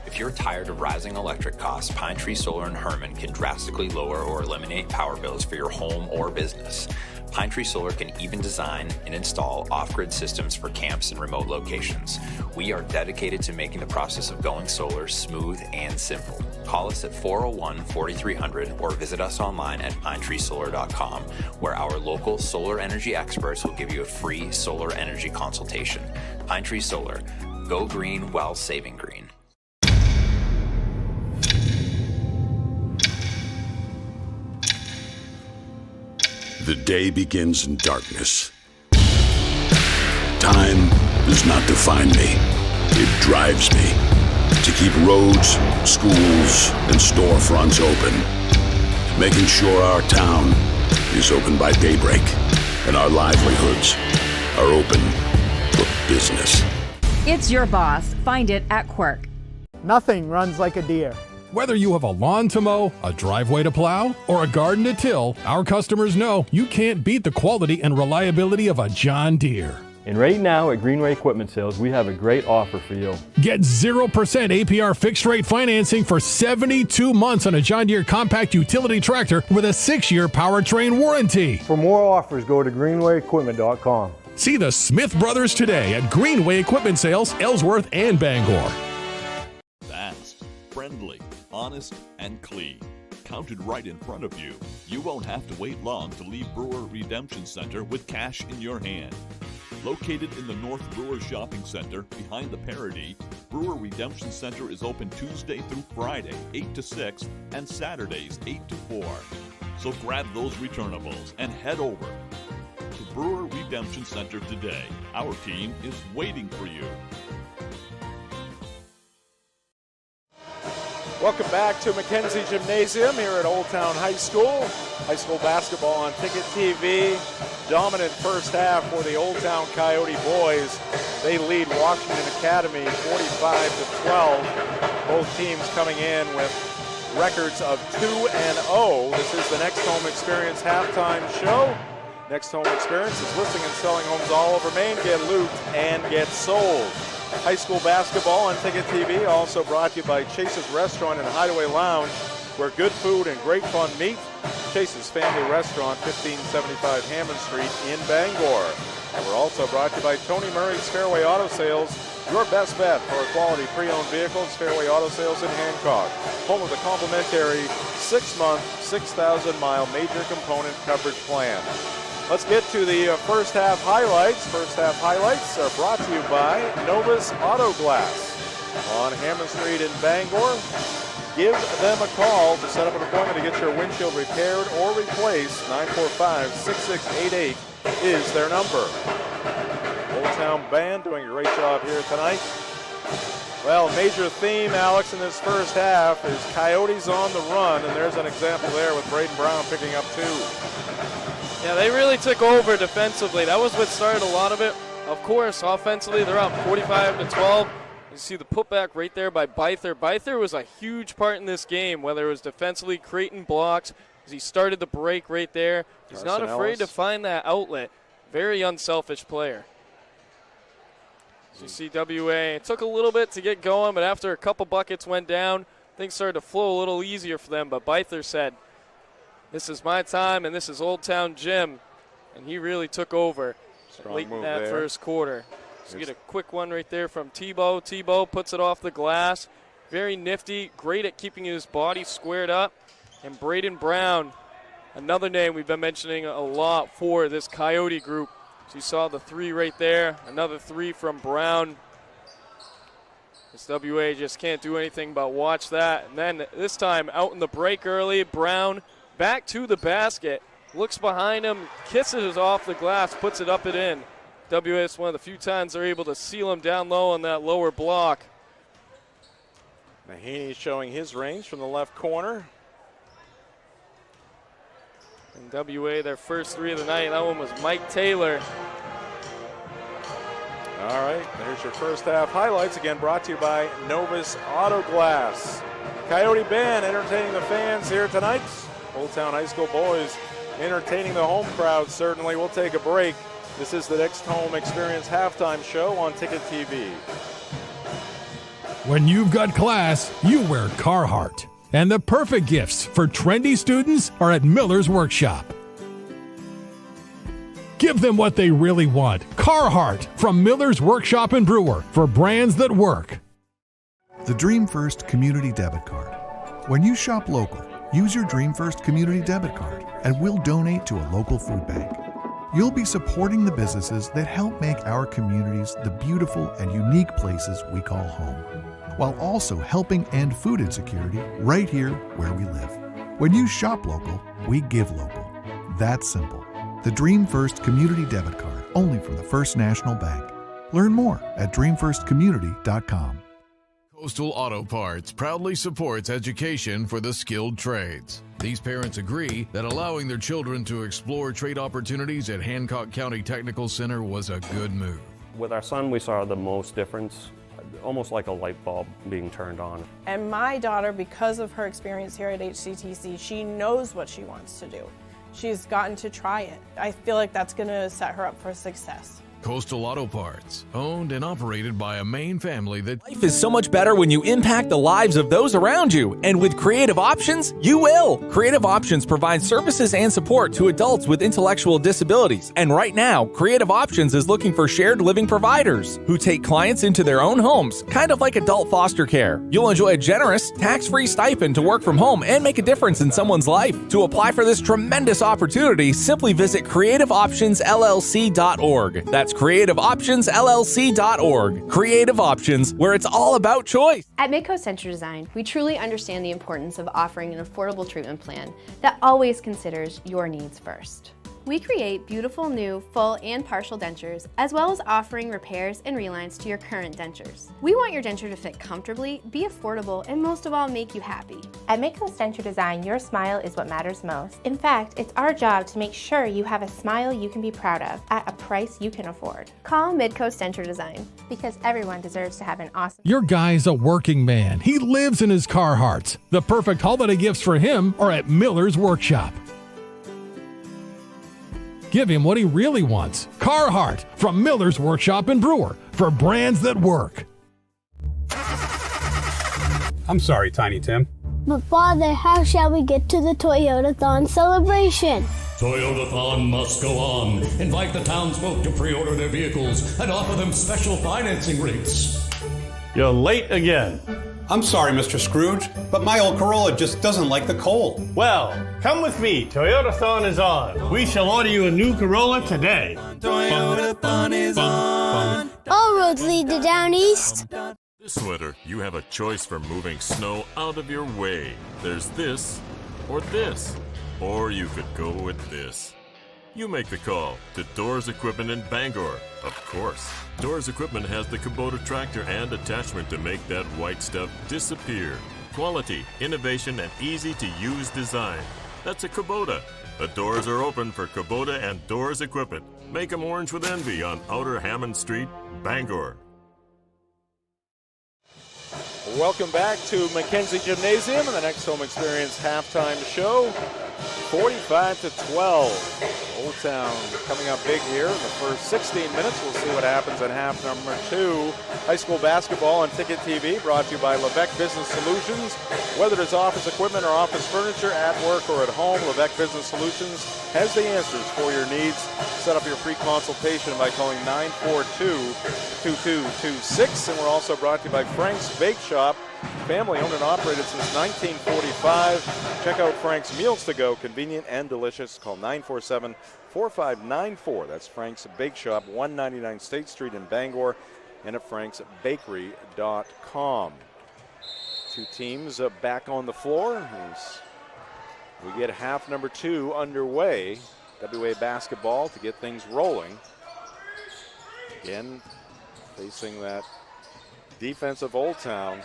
If you're tired of rising electric costs, Pine Tree Solar in Herman can drastically lower or eliminate power bills for your home or business. Pine Tree Solar can even design and install off-grid systems for camps and remote locations. We are dedicated to making the process of going solar smooth and simple. Call us at 401-4300 or visit us online at pinetreesolar.com, where our local solar energy experts will give you a free solar energy consultation. Pine Tree Solar. Go green while saving green. The day begins in darkness. Time does not define me. It drives me to keep roads, schools, and storefronts open, making sure our town is open by daybreak and our livelihoods are open for business. It's your boss. Find it at Quirk. Nothing runs like a deer. Whether you have a lawn to mow, a driveway to plow, or a garden to till, our customers know you can't beat the quality and reliability of a John Deere. And right now at Greenway Equipment Sales, we have a great offer for you. Get 0% APR fixed rate financing for 72 months on a John Deere compact utility tractor with a 6-year powertrain warranty. For more offers, go to greenwayequipment.com. See the Smith Brothers today at Greenway Equipment Sales, Ellsworth and Bangor. Fast, friendly, honest, and clean. Counted right in front of you. You won't have to wait long to leave Brewer Redemption Center with cash in your hand. Located in the North Brewer Shopping Center behind the Parody, Brewer Redemption Center is open Tuesday through Friday, 8 to 6, and Saturdays, 8 to 4. So grab those returnables and head over to Brewer Redemption Center today. Our team is waiting for you. Welcome back to Mackenzie Gymnasium here at Old Town High School. High school basketball on Ticket TV. Dominant first half for the Old Town Coyote boys. They lead Washington Academy 45-12. Both teams coming in with records of 2-0. This is the Next Home Experience halftime show. Next Home Experience is listing and selling homes all over Maine. Get looped and get sold. High school basketball on Ticket TV, also brought to you by Chase's Restaurant and Hideaway Lounge, where good food and great fun meet. Chase's Family Restaurant, 1575 Hammond Street in Bangor. And we're also brought to you by Tony Murray's Fairway Auto Sales, your best bet for quality pre-owned vehicles. Fairway Auto Sales in Hancock, home of the complimentary 6-month, 6,000-mile major component coverage plan. Let's get to the first half highlights. First half highlights are brought to you by Novus Auto Glass on Hammond Street in Bangor. Give them a call to set up an appointment to get your windshield repaired or replaced. 945-6688 is their number. Old Town Band doing a great job here tonight. Well, major theme, Alex, in this first half is Coyotes on the run, and there's an example there with Braden Brown picking up 2. Yeah, they really took over defensively. That was what started a lot of it. Of course, offensively, they're up 45-12. You see the putback right there by Byther. Byther was a huge part in this game, whether it was defensively creating blocks, as he started the break right there. He's not afraid to find that outlet. Very unselfish player. As you see WA, it took a little bit to get going, but after a couple buckets went down, things started to flow a little easier for them. But Byther said, "This is my time, and this is Old Town Gym," and he really took over late in that first quarter. So get a quick one right there from Tebow. Tebow puts it off the glass. Very nifty, great at keeping his body squared up. And Braden Brown, another name we've been mentioning a lot for this Coyote group. So you saw the 3 right there, another 3 from Brown. This WA just can't do anything but watch that. And then this time out in the break early, Brown back to the basket, looks behind him, kisses off the glass, puts it up and in. WA is one of the few times they're able to seal him down low on that lower block. Mahaney showing his range from the left corner. And WA, their first 3 of the night, that one was Mike Taylor. All right, there's your first half highlights, again brought to you by Novus Auto Glass. Coyote Band entertaining the fans here tonight. Old Town High School boys entertaining the home crowd, certainly. We'll take a break. This is the Next Home Experience halftime show on Ticket TV. When you've got class, you wear Carhartt. And the perfect gifts for trendy students are at Miller's Workshop. Give them what they really want. Carhartt from Miller's Workshop in Brewer for brands that work. The Dream First Community Debit Card. When you shop local, use your Dream First Community Debit Card and we'll donate to a local food bank. You'll be supporting the businesses that help make our communities the beautiful and unique places we call home, while also helping end food insecurity right here where we live. When you shop local, we give local. That's simple. The Dream First Community Debit Card, only from the First National Bank. Learn more at dreamfirstcommunity.com. Coastal Auto Parts proudly supports education for the skilled trades. These parents agree that allowing their children to explore trade opportunities at Hancock County Technical Center was a good move. With our son, we saw the most difference, almost like a light bulb being turned on. And my daughter, because of her experience here at HCTC, she knows what she wants to do. She's gotten to try it. I feel like that's going to set her up for success. Coastal Auto Parts, owned and operated by a Maine family that... Life is so much better when you impact the lives of those around you. And with Creative Options, you will. Creative Options provides services and support to adults with intellectual disabilities. And right now, Creative Options is looking for shared living providers who take clients into their own homes, kind of like adult foster care. You'll enjoy a generous, tax-free stipend to work from home and make a difference in someone's life. To apply for this tremendous opportunity, simply visit creativeoptionsllc.org. That's That's creativeoptionsllc.org. Creative Options, where it's all about choice. At Midcoast Center Design, we truly understand the importance of offering an affordable treatment plan that always considers your needs first. We create beautiful new full and partial dentures, as well as offering repairs and relines to your current dentures. We want your denture to fit comfortably, be affordable, and most of all, make you happy. At Midcoast Denture Design, your smile is what matters most. In fact, it's our job to make sure you have a smile you can be proud of at a price you can afford. Call Midcoast Denture Design, because everyone deserves to have an awesome... Your guy's a working man. He lives in his Carhartts. The perfect holiday gifts for him are at Miller's Workshop. Give him what he really wants. Carhartt from Miller's Workshop in Brewer, for brands that work. I'm sorry, Tiny Tim. But Father, how shall we get to the Toyotathon celebration? Toyotathon must go on. Invite the townsfolk to pre-order their vehicles and offer them special financing rates. You're late again. I'm sorry, Mr. Scrooge, but my old Corolla just doesn't like the cold. Well, come with me. Toyotathon is on. We shall order you a new Corolla today. Toyotathon is on. All roads lead to down east. This winter, you have a choice for moving snow out of your way. There's this, or you could go with this. You make the call to Doors Equipment in Bangor. Of course, Doors Equipment has the Kubota tractor and attachment to make that white stuff disappear. Quality, innovation, and easy-to-use design. That's a Kubota. The doors are open for Kubota and Doors Equipment. Make them orange with envy on Outer Hammond Street, Bangor. Welcome back to Mackenzie Gymnasium and the Next Home Experience halftime show. 45-12. Old Town coming up big here in the first 16 minutes. We'll see what happens in half number 2. High school basketball on Ticket TV, brought to you by Levesque Business Solutions. Whether it's office equipment or office furniture, at work or at home, Levesque Business Solutions has the answers for your needs. Set up your free consultation by calling 942-2226. And we're also brought to you by Frank's Bake Shop. Family owned and operated since 1945. Check out Frank's Meals to Go, convenient and delicious. Call 947-4594. That's Frank's Bake Shop, 199 State Street in Bangor, and at franksbakery.com. Two teams back on the floor as we get half number 2 underway. WA basketball to get things rolling. Again, facing that defense of Old Town.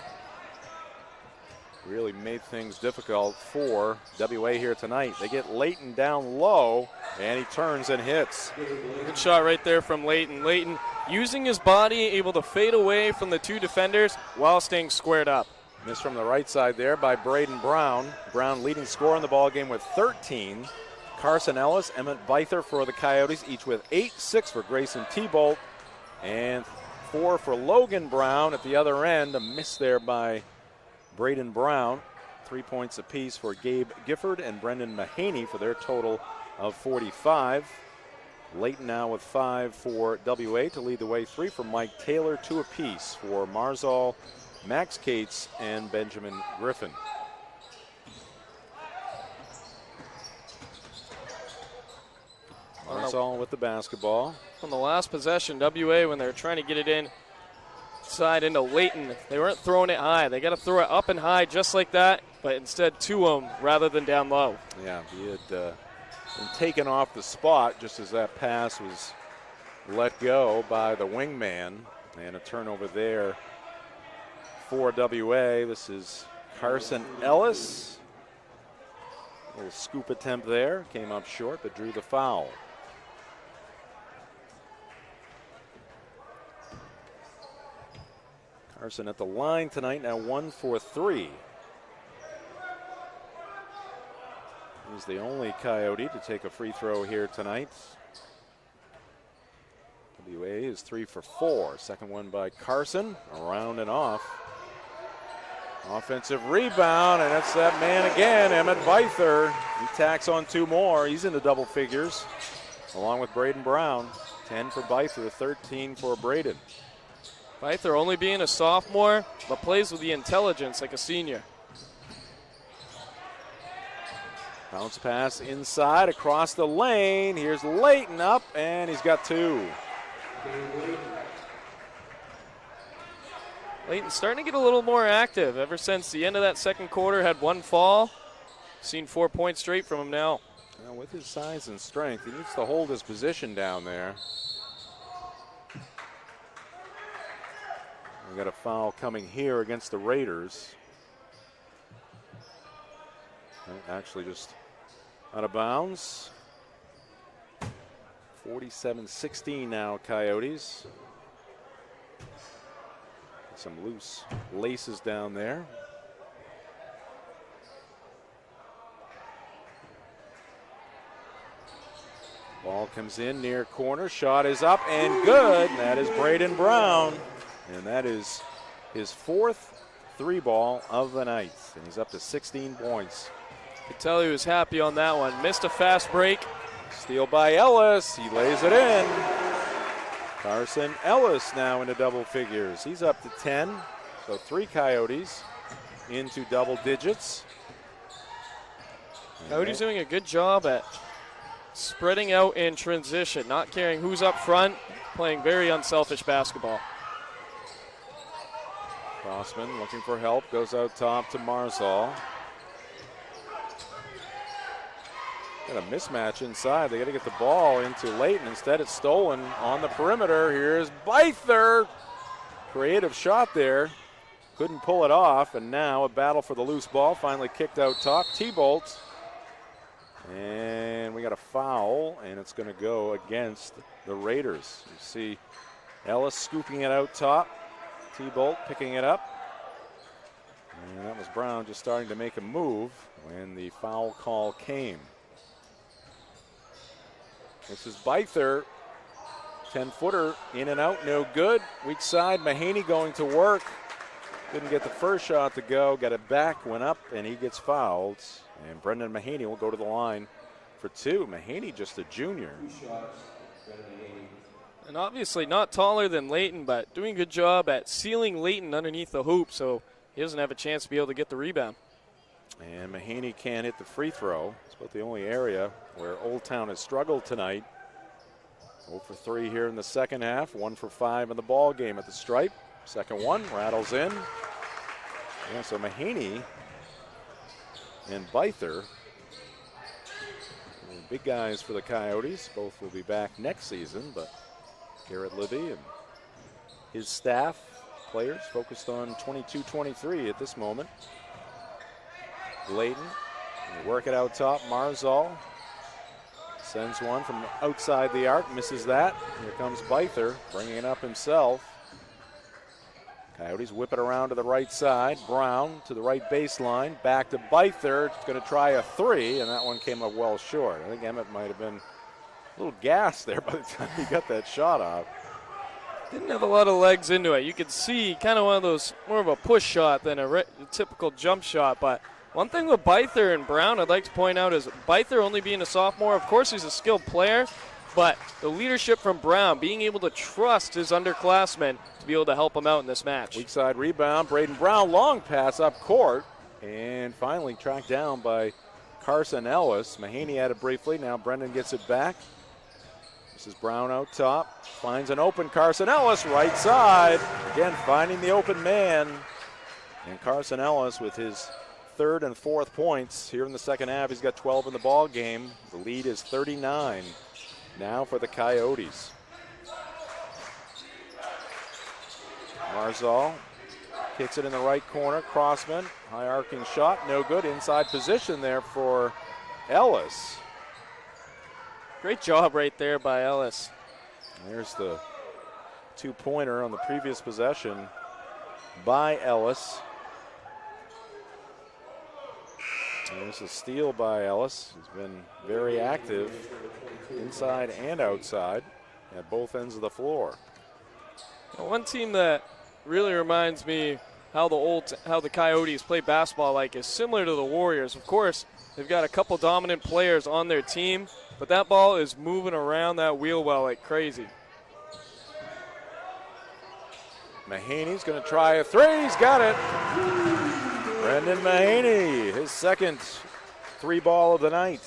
Really made things difficult for WA here tonight. They get Layton down low, and he turns and hits. Good shot right there from Layton. Layton using his body, able to fade away from the two defenders while staying squared up. Missed from the right side there by Braden Brown. Brown leading scorer in the ballgame with 13. Carson Ellis, Emmett Beither for the Coyotes, each with 8, 6 for Grayson T-Bolt, and 4 for Logan Brown at the other end. A miss there by Braden Brown. 3 points apiece for Gabe Gifford and Brendan Mahaney for their total of 45. Layton now with 5 for WA to lead the way. 3 for Mike Taylor, 2 apiece for Marzal, Max Cates, and Benjamin Griffin. Marzal with the basketball. On the last possession, WA, when they're trying to get it inside into Layton, they weren't throwing it high. They got to throw it up and high just like that, but instead to him rather than down low. Yeah, he had been taken off the spot just as that pass was let go by the wingman, and a turnover there for WA. This is Carson Ellis. A little scoop attempt there, came up short, but drew the foul. Carson at the line tonight, now 1 for 3. He's the only Coyote to take a free throw here tonight. WA is 3 for 4. Second one by Carson, around and off. Offensive rebound, and that's that man again, Emmett Beither. He tacks on 2 more. He's into double figures, along with Braden Brown. 10 for Beither, 13 for Braden. Beither only being a sophomore, but plays with the intelligence like a senior. Bounce pass inside, across the lane. Here's Layton up, and he's got 2. Layton starting to get a little more active ever since the end of that second quarter. Had one fall. Seen 4 points straight from him now. Well, with his size and strength, he needs to hold his position down there. We got a foul coming here against the Raiders. Actually just out of bounds. 47-16 now, Coyotes. Some loose laces down there. Ball comes in near corner. Shot is up and good. That is Braden Brown. And that is his fourth three ball of the night. And he's up to 16 points. I could tell he was happy on that one. Missed a fast break. Steal by Ellis. He lays it in. Carson Ellis now into double figures. He's up to 10. So 3 Coyotes into double digits. Coyotes doing a good job at spreading out in transition, not caring who's up front, playing very unselfish basketball. Crossman looking for help, goes out top to Marzal. Got a mismatch inside. They got to get the ball into Layton. Instead, it's stolen on the perimeter. Here's Beither. Creative shot there. Couldn't pull it off, and now a battle for the loose ball. Finally kicked out top. T-Bolt. And we got a foul, and it's going to go against the Raiders. You see Ellis scooping it out top. T-Bolt picking it up. And that was Brown just starting to make a move when the foul call came. This is Beither, 10-footer, in and out, no good. Weak side, Mahaney going to work. Didn't get the first shot to go, got it back, went up, and he gets fouled. And Brendan Mahaney will go to the line for 2. Mahaney just a junior. And obviously not taller than Layton, but doing a good job at sealing Layton underneath the hoop, so he doesn't have a chance to be able to get the rebound. And Mahaney can't hit the free throw. It's about the only area where Old Town has struggled tonight. 0 for 3 here in the second half. 1 for 5 in the ball game at the stripe. Second one rattles in. Yeah, so Mahaney and Beither, big guys for the Coyotes. Both will be back next season, but Garrett Libby and his staff, players focused on 22-23 at this moment. Layton, work it out top. Marzal sends one from outside the arc, misses that. Here comes Beither, bringing it up himself. Coyotes whip it around to the right side. Brown to the right baseline, back to Beither. Going to try a 3, and that one came up well short. I think Emmett might have been a little gassed there by the time he got that shot off. Didn't have a lot of legs into it. You could see kind of one of those, more of a push shot than a typical jump shot, but one thing with Beither and Brown I'd like to point out is Beither only being a sophomore, of course he's a skilled player, but the leadership from Brown, being able to trust his underclassmen to be able to help him out in this match. Weak side rebound, Braden Brown, long pass up court, and finally tracked down by Carson Ellis. Mahaney had it briefly, now Brendan gets it back. This is Brown out top, finds an open Carson Ellis, right side. Again, finding the open man. And Carson Ellis with his 3rd and 4th points here in the second half. He's got 12 in the ball game. The lead is 39 now for the Coyotes. Marzal kicks it in the right corner. Crossman, high arcing shot, no good. Inside position there for Ellis. Great job right there by Ellis. There's the 2-pointer on the previous possession by Ellis. There's a steal by Ellis. He's been very active inside and outside at both ends of the floor. One team that really reminds me how the Coyotes play basketball like is similar to the Warriors. Of course, they've got a couple dominant players on their team, but that ball is moving around that wheel well like crazy. Mahaney's going to try a 3. He's got it. Brendan Mahaney, his second 3-ball of the night.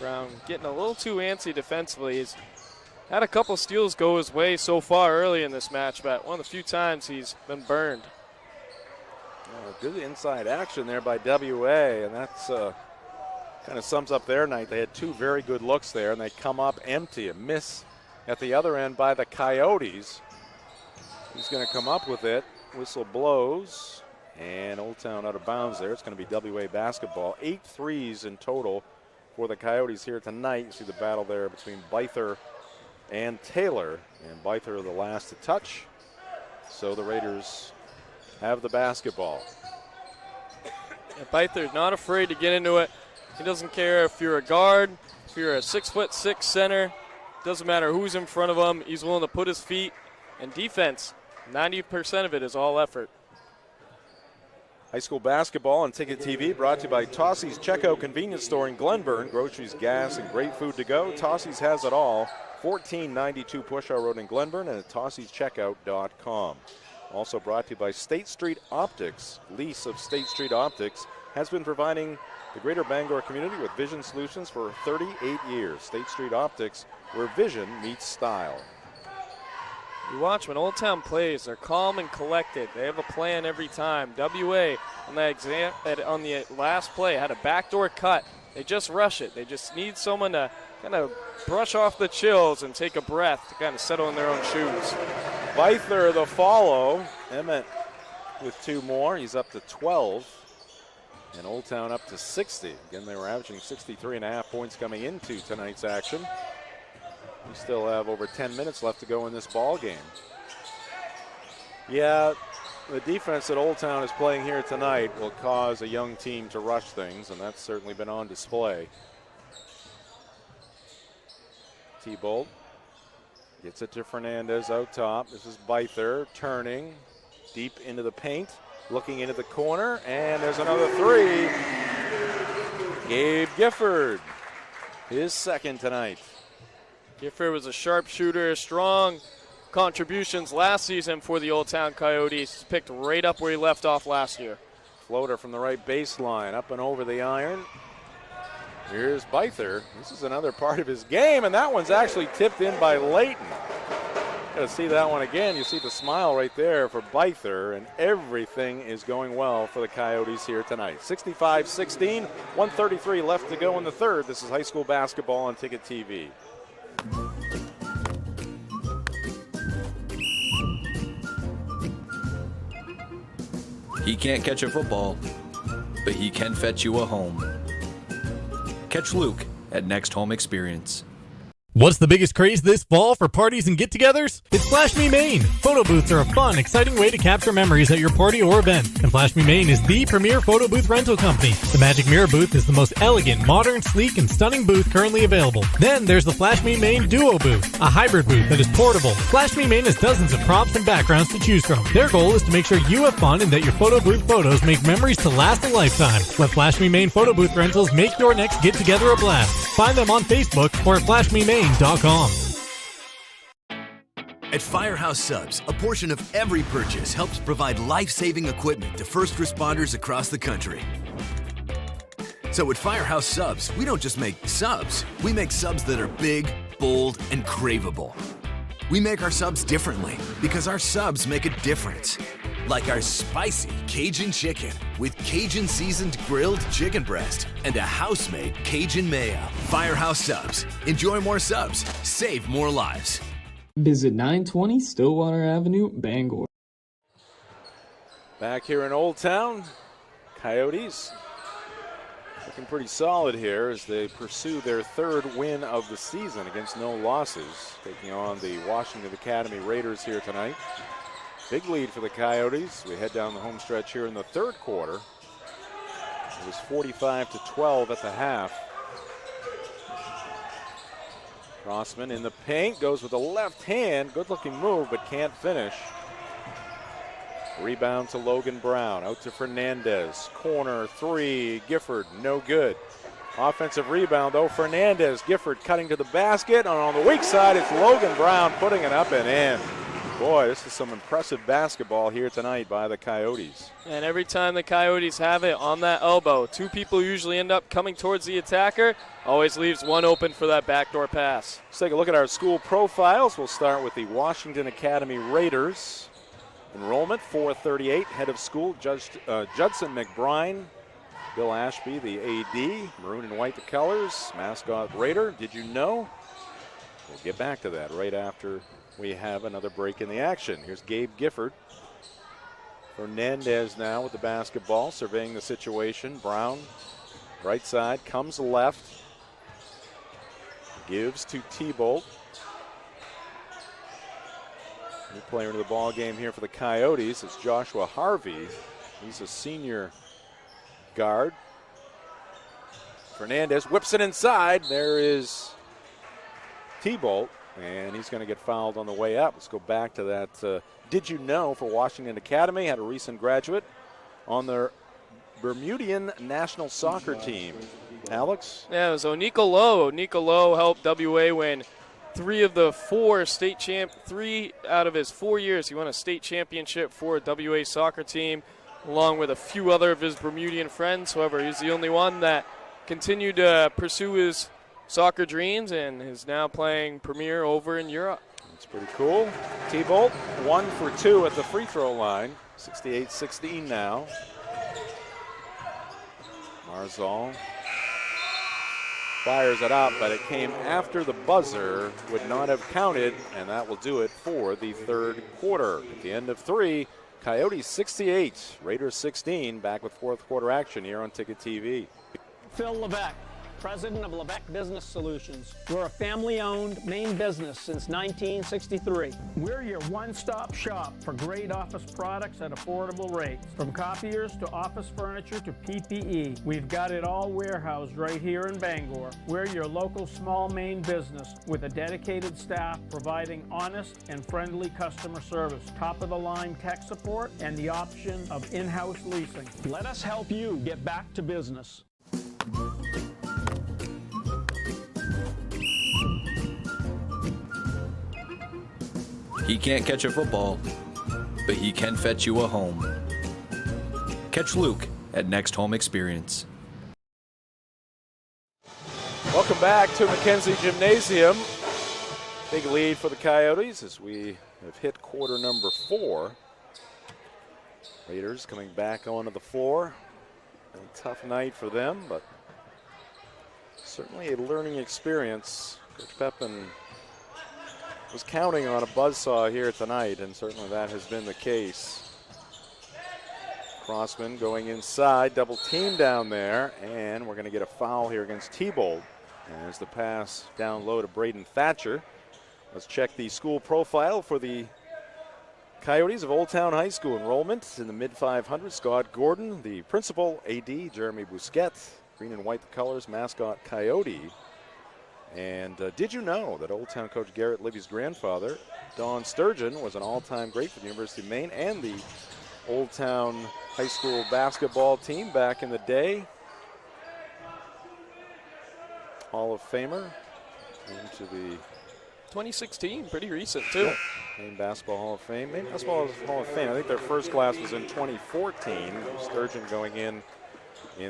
Brown getting a little too antsy defensively. He's had a couple steals go his way so far early in this match, but one of the few times he's been burned. Good inside action there by WA, and that's kind of sums up their night. They had two very good looks there, and they come up empty. A miss at the other end by the Coyotes. He's going to come up with it. Whistle blows, and Old Town out of bounds there. It's going to be WA basketball. 8 threes in total for the Coyotes here tonight. You see the battle there between Beither and Taylor, and Beither the last to touch. So the Raiders have the basketball. And Beither's not afraid to get into it. He doesn't care if you're a guard, if you're a 6'6" center. Doesn't matter who's in front of him. He's willing to put his feet. And defense, 90% of it is all effort. High school basketball on Ticket TV brought to you by Tossie's Checkout Convenience Store in Glenburn. Groceries, gas, and great food to go. Tossie's has it all. 1492 Pushaw Road in Glenburn and at Tossie'sCheckout.com. Also brought to you by State Street Optics. Lease of State Street Optics has been providing the greater Bangor community with vision solutions for 38 years. State Street Optics, where vision meets style. You watch when Old Town plays, they're calm and collected. They have a plan every time. WA on the last play had a backdoor cut. They just rush it. They just need someone to kind of brush off the chills and take a breath to kind of settle in their own shoes. Beither the follow. Emmett with 2 more. He's up to 12. And Old Town up to 60. Again, they were averaging 63.5 points coming into tonight's action. We still have over 10 minutes left to go in this ball game. Yeah, the defense that Old Town is playing here tonight will cause a young team to rush things, and that's certainly been on display. T-Bolt gets it to Fernandez out top. This is Beither turning deep into the paint, looking into the corner, and there's another 3. Gabe Gifford, his second tonight. Gifford was a sharpshooter, strong contributions last season for the Old Town Coyotes. He's picked right up where he left off last year. Floater from the right baseline, up and over the iron. Here's Beither. This is another part of his game, and that one's actually tipped in by Layton. Got to see that one again. You see the smile right there for Beither, and everything is going well for the Coyotes here tonight. 65-16, 133 left to go in the third. This is high school basketball on Ticket TV. He can't catch a football, but he can fetch you a home. Catch Luke at Next Home Experience. What's the biggest craze this fall for parties and get-togethers? It's Flash Me Maine. Photo booths are a fun, exciting way to capture memories at your party or event. And Flash Me Maine is the premier photo booth rental company. The Magic Mirror booth is the most elegant, modern, sleek, and stunning booth currently available. Then there's the Flash Me Maine Duo booth, a hybrid booth that is portable. Flash Me Maine has dozens of props and backgrounds to choose from. Their goal is to make sure you have fun and that your photo booth photos make memories to last a lifetime. Let Flash Me Maine photo booth rentals make your next get-together a blast. Find them on Facebook or at flashmemaine.com. At Firehouse Subs, a portion of every purchase helps provide life-saving equipment to first responders across the country. So at Firehouse Subs, we don't just make subs, we make subs that are big, bold, and craveable. We make our subs differently because our subs make a difference. Like our spicy Cajun chicken with Cajun seasoned grilled chicken breast and a house-made Cajun mayo. Firehouse Subs. Enjoy more subs. Save more lives. Visit 920 Stillwater Avenue, Bangor. Back here in Old Town, Coyotes looking pretty solid here as they pursue their third win of the season against no losses, taking on the Washington Academy Raiders here tonight. Big lead for the Coyotes. We head down the home stretch here in the third quarter. It was 45-12 at the half. Crossman in the paint, goes with the left hand. Good looking move, but can't finish. Rebound to Logan Brown, out to Fernandez. Corner 3, Gifford, no good. Offensive rebound though, Fernandez. Gifford cutting to the basket, and on the weak side it's Logan Brown putting it up and in. Boy, this is some impressive basketball here tonight by the Coyotes. And every time the Coyotes have it on that elbow, two people usually end up coming towards the attacker. Always leaves one open for that backdoor pass. Let's take a look at our school profiles. We'll start with the Washington Academy Raiders. Enrollment 438, head of school Judson McBride. Bill Ashby, the AD. Maroon and white the colors. Mascot Raider. Did you know? We'll get back to that right after we have another break in the action. Here's Gabe Gifford. Fernandez now with the basketball, surveying the situation. Brown, right side, comes left. Gives to T-Bolt. New player into the ball game here for the Coyotes is Joshua Harvey. He's a senior guard. Fernandez whips it inside. There is T-Bolt, and he's going to get fouled on the way up. Let's go back to that. Did you know for Washington Academy, had a recent graduate on their Bermudian national soccer team. Alex? Yeah, it was Onika Lowe. Onika Lowe helped WA win 3 out of his 4 years. He won a state championship for a WA soccer team, along with a few other of his Bermudian friends. However, he's the only one that continued to pursue his soccer dreams and is now playing Premier over in Europe. That's pretty cool. T-Bolt, 1 for 2 at the free throw line. 68-16 now. Marzal fires it up, but it came after the buzzer. Would not have counted, and that will do it for the third quarter. At the end of 3, Coyotes 68, Raiders 16. Back with fourth quarter action here on Ticket TV. Phil Levesque, president of Levesque Business Solutions. We're a family-owned Maine business since 1963. We're your one-stop shop for great office products at affordable rates. From copiers to office furniture to PPE, we've got it all warehoused right here in Bangor. We're your local small Maine business with a dedicated staff providing honest and friendly customer service, top-of-the-line tech support, and the option of in-house leasing. Let us help you get back to business. He can't catch a football, but he can fetch you a home. Catch Luke at Next Home Experience. Welcome back to Mackenzie Gymnasium. Big lead for the Coyotes as we have hit quarter number 4. Raiders coming back onto the floor. A tough night for them, but certainly a learning experience. Coach Pepin was counting on a buzzsaw here tonight, and certainly that has been the case. Crossman going inside, double team down there, and we're going to get a foul here against T-Bolt. As the pass down low to Braden Thatcher. Let's check the school profile for the Coyotes of Old Town High School. Enrollment in the mid-500s. Scott Gordon, the principal. AD, Jeremy Bousquet. Green and white the colors. Mascot Coyote. And did you know that Old Town coach Garrett Libby's grandfather, Don Sturgeon, was an all-time great for the University of Maine and the Old Town High School basketball team back in the day. Hall of Famer into the 2016, pretty recent too. Yeah. Maine Basketball Hall of Fame. Maine Basketball Hall of Fame. I think their first class was in 2014. Sturgeon going in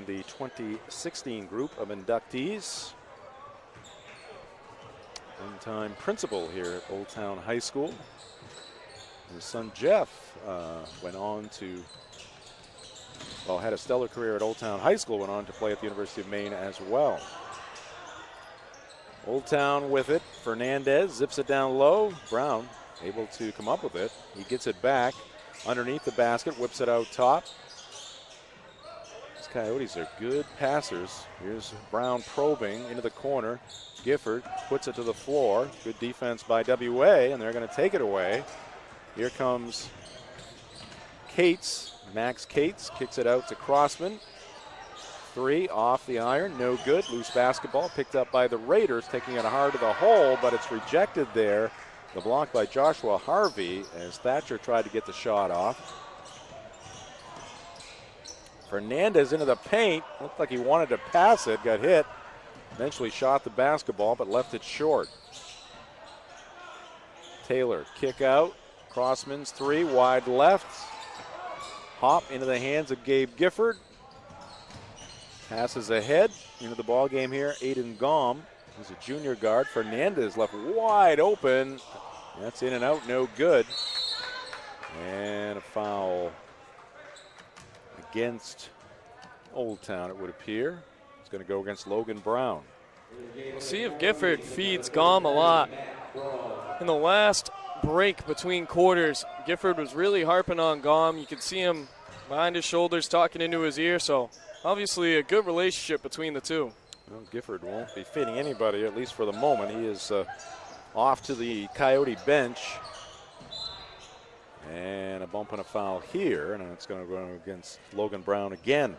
the 2016 group of inductees. One-time principal here at Old Town High School. His son Jeff went on to, had a stellar career at Old Town High School, went on to play at the University of Maine as well. Old Town with it. Fernandez zips it down low. Brown able to come up with it. He gets it back underneath the basket, whips it out top. These Coyotes are good passers. Here's Brown probing into the corner. Gifford puts it to the floor. Good defense by WA, and they're going to take it away. Here comes Cates. Max Cates kicks it out to Crossman. 3 off the iron, no good. Loose basketball picked up by the Raiders, taking it hard to the hole, but it's rejected there. The block by Joshua Harvey as Thatcher tried to get the shot off. Fernandez into the paint. Looked like he wanted to pass it, got hit. Eventually shot the basketball, but left it short. Taylor, kick out. Crossman's three, wide left. Hop into the hands of Gabe Gifford. Passes ahead into the ball game here. Aiden Gom is a junior guard. Fernandez left wide open. That's in and out, no good. And a foul against Old Town, it would appear. It's going to go against Logan Brown. We'll see if Gifford feeds Gom a lot. In the last break between quarters, Gifford was really harping on Gom. You could see him behind his shoulders talking into his ear, so obviously a good relationship between the two. Well, Gifford won't be feeding anybody, at least for the moment. He is off to the Coyote bench. And a bump and a foul here, and it's going to go against Logan Brown again.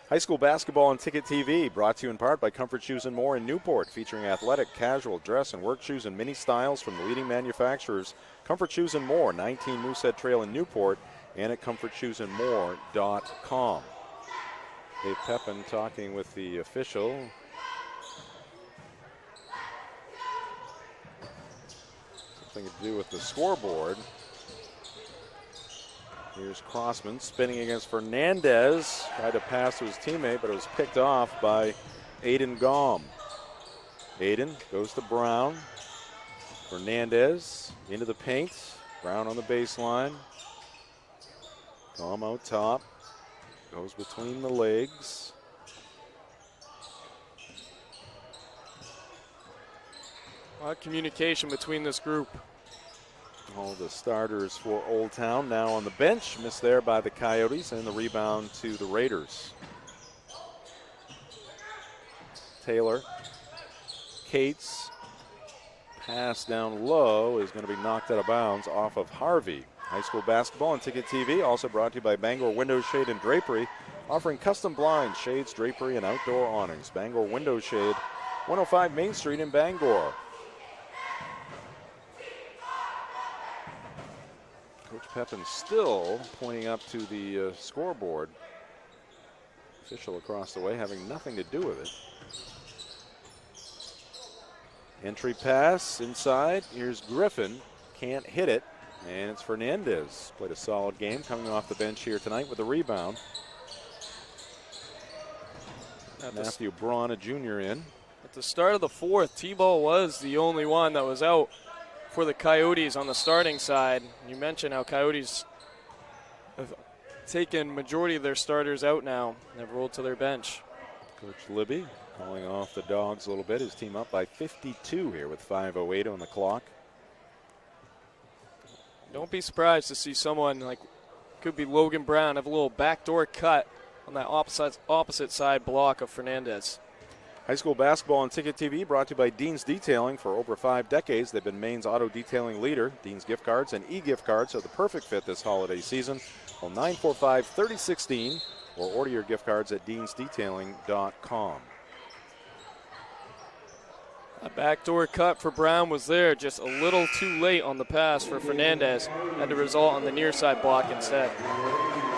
High school basketball on Ticket TV, brought to you in part by Comfort Shoes and More in Newport, featuring athletic, casual, dress, and work shoes in many styles from the leading manufacturers. Comfort Shoes and More, 19 Moosehead Trail in Newport, and at comfortshoesandmore.com. Dave Pepin talking with the official. Something to do with the scoreboard. Here's Crossman spinning against Fernandez. Tried to pass to his teammate, but it was picked off by Aiden Gom. Aiden goes to Brown. Fernandez into the paint. Brown on the baseline. Gom out top. Goes between the legs. A lot of communication between this group. All the starters for Old Town now on the bench. Missed there by the Coyotes, and the rebound to the Raiders. Taylor. Cates. Pass down low is going to be knocked out of bounds off of Harvey. High school basketball on Ticket TV, also brought to you by Bangor Window Shade and Drapery, offering custom blinds, shades, drapery, and outdoor awnings. Bangor Window Shade, 105 Main Street in Bangor. Coach Pepin still pointing up to the scoreboard. Official across the way having nothing to do with it. Entry pass inside. Here's Griffin. Can't hit it. And it's Fernandez. Played a solid game coming off the bench here tonight with a rebound. Matthew Braun, a junior, in. At the start of the fourth, T-Ball was the only one that was out for the Coyotes on the starting side. You mentioned how Coyotes have taken majority of their starters out now and have rolled to their bench. Coach Libby calling off the Dogs a little bit. His team up by 52 here with 5:08 on the clock. Don't be surprised to see someone like, could be Logan Brown, have a little backdoor cut on that opposite side block of Fernandez. High school basketball on Ticket TV brought to you by Dean's Detailing. For over 5 decades, they've been Maine's auto detailing leader. Dean's gift cards and e-gift cards are the perfect fit this holiday season. Call 945-3016 or order your gift cards at deansdetailing.com. A backdoor cut for Brown was there, just a little too late on the pass for Fernandez. Had to result on the near side block instead.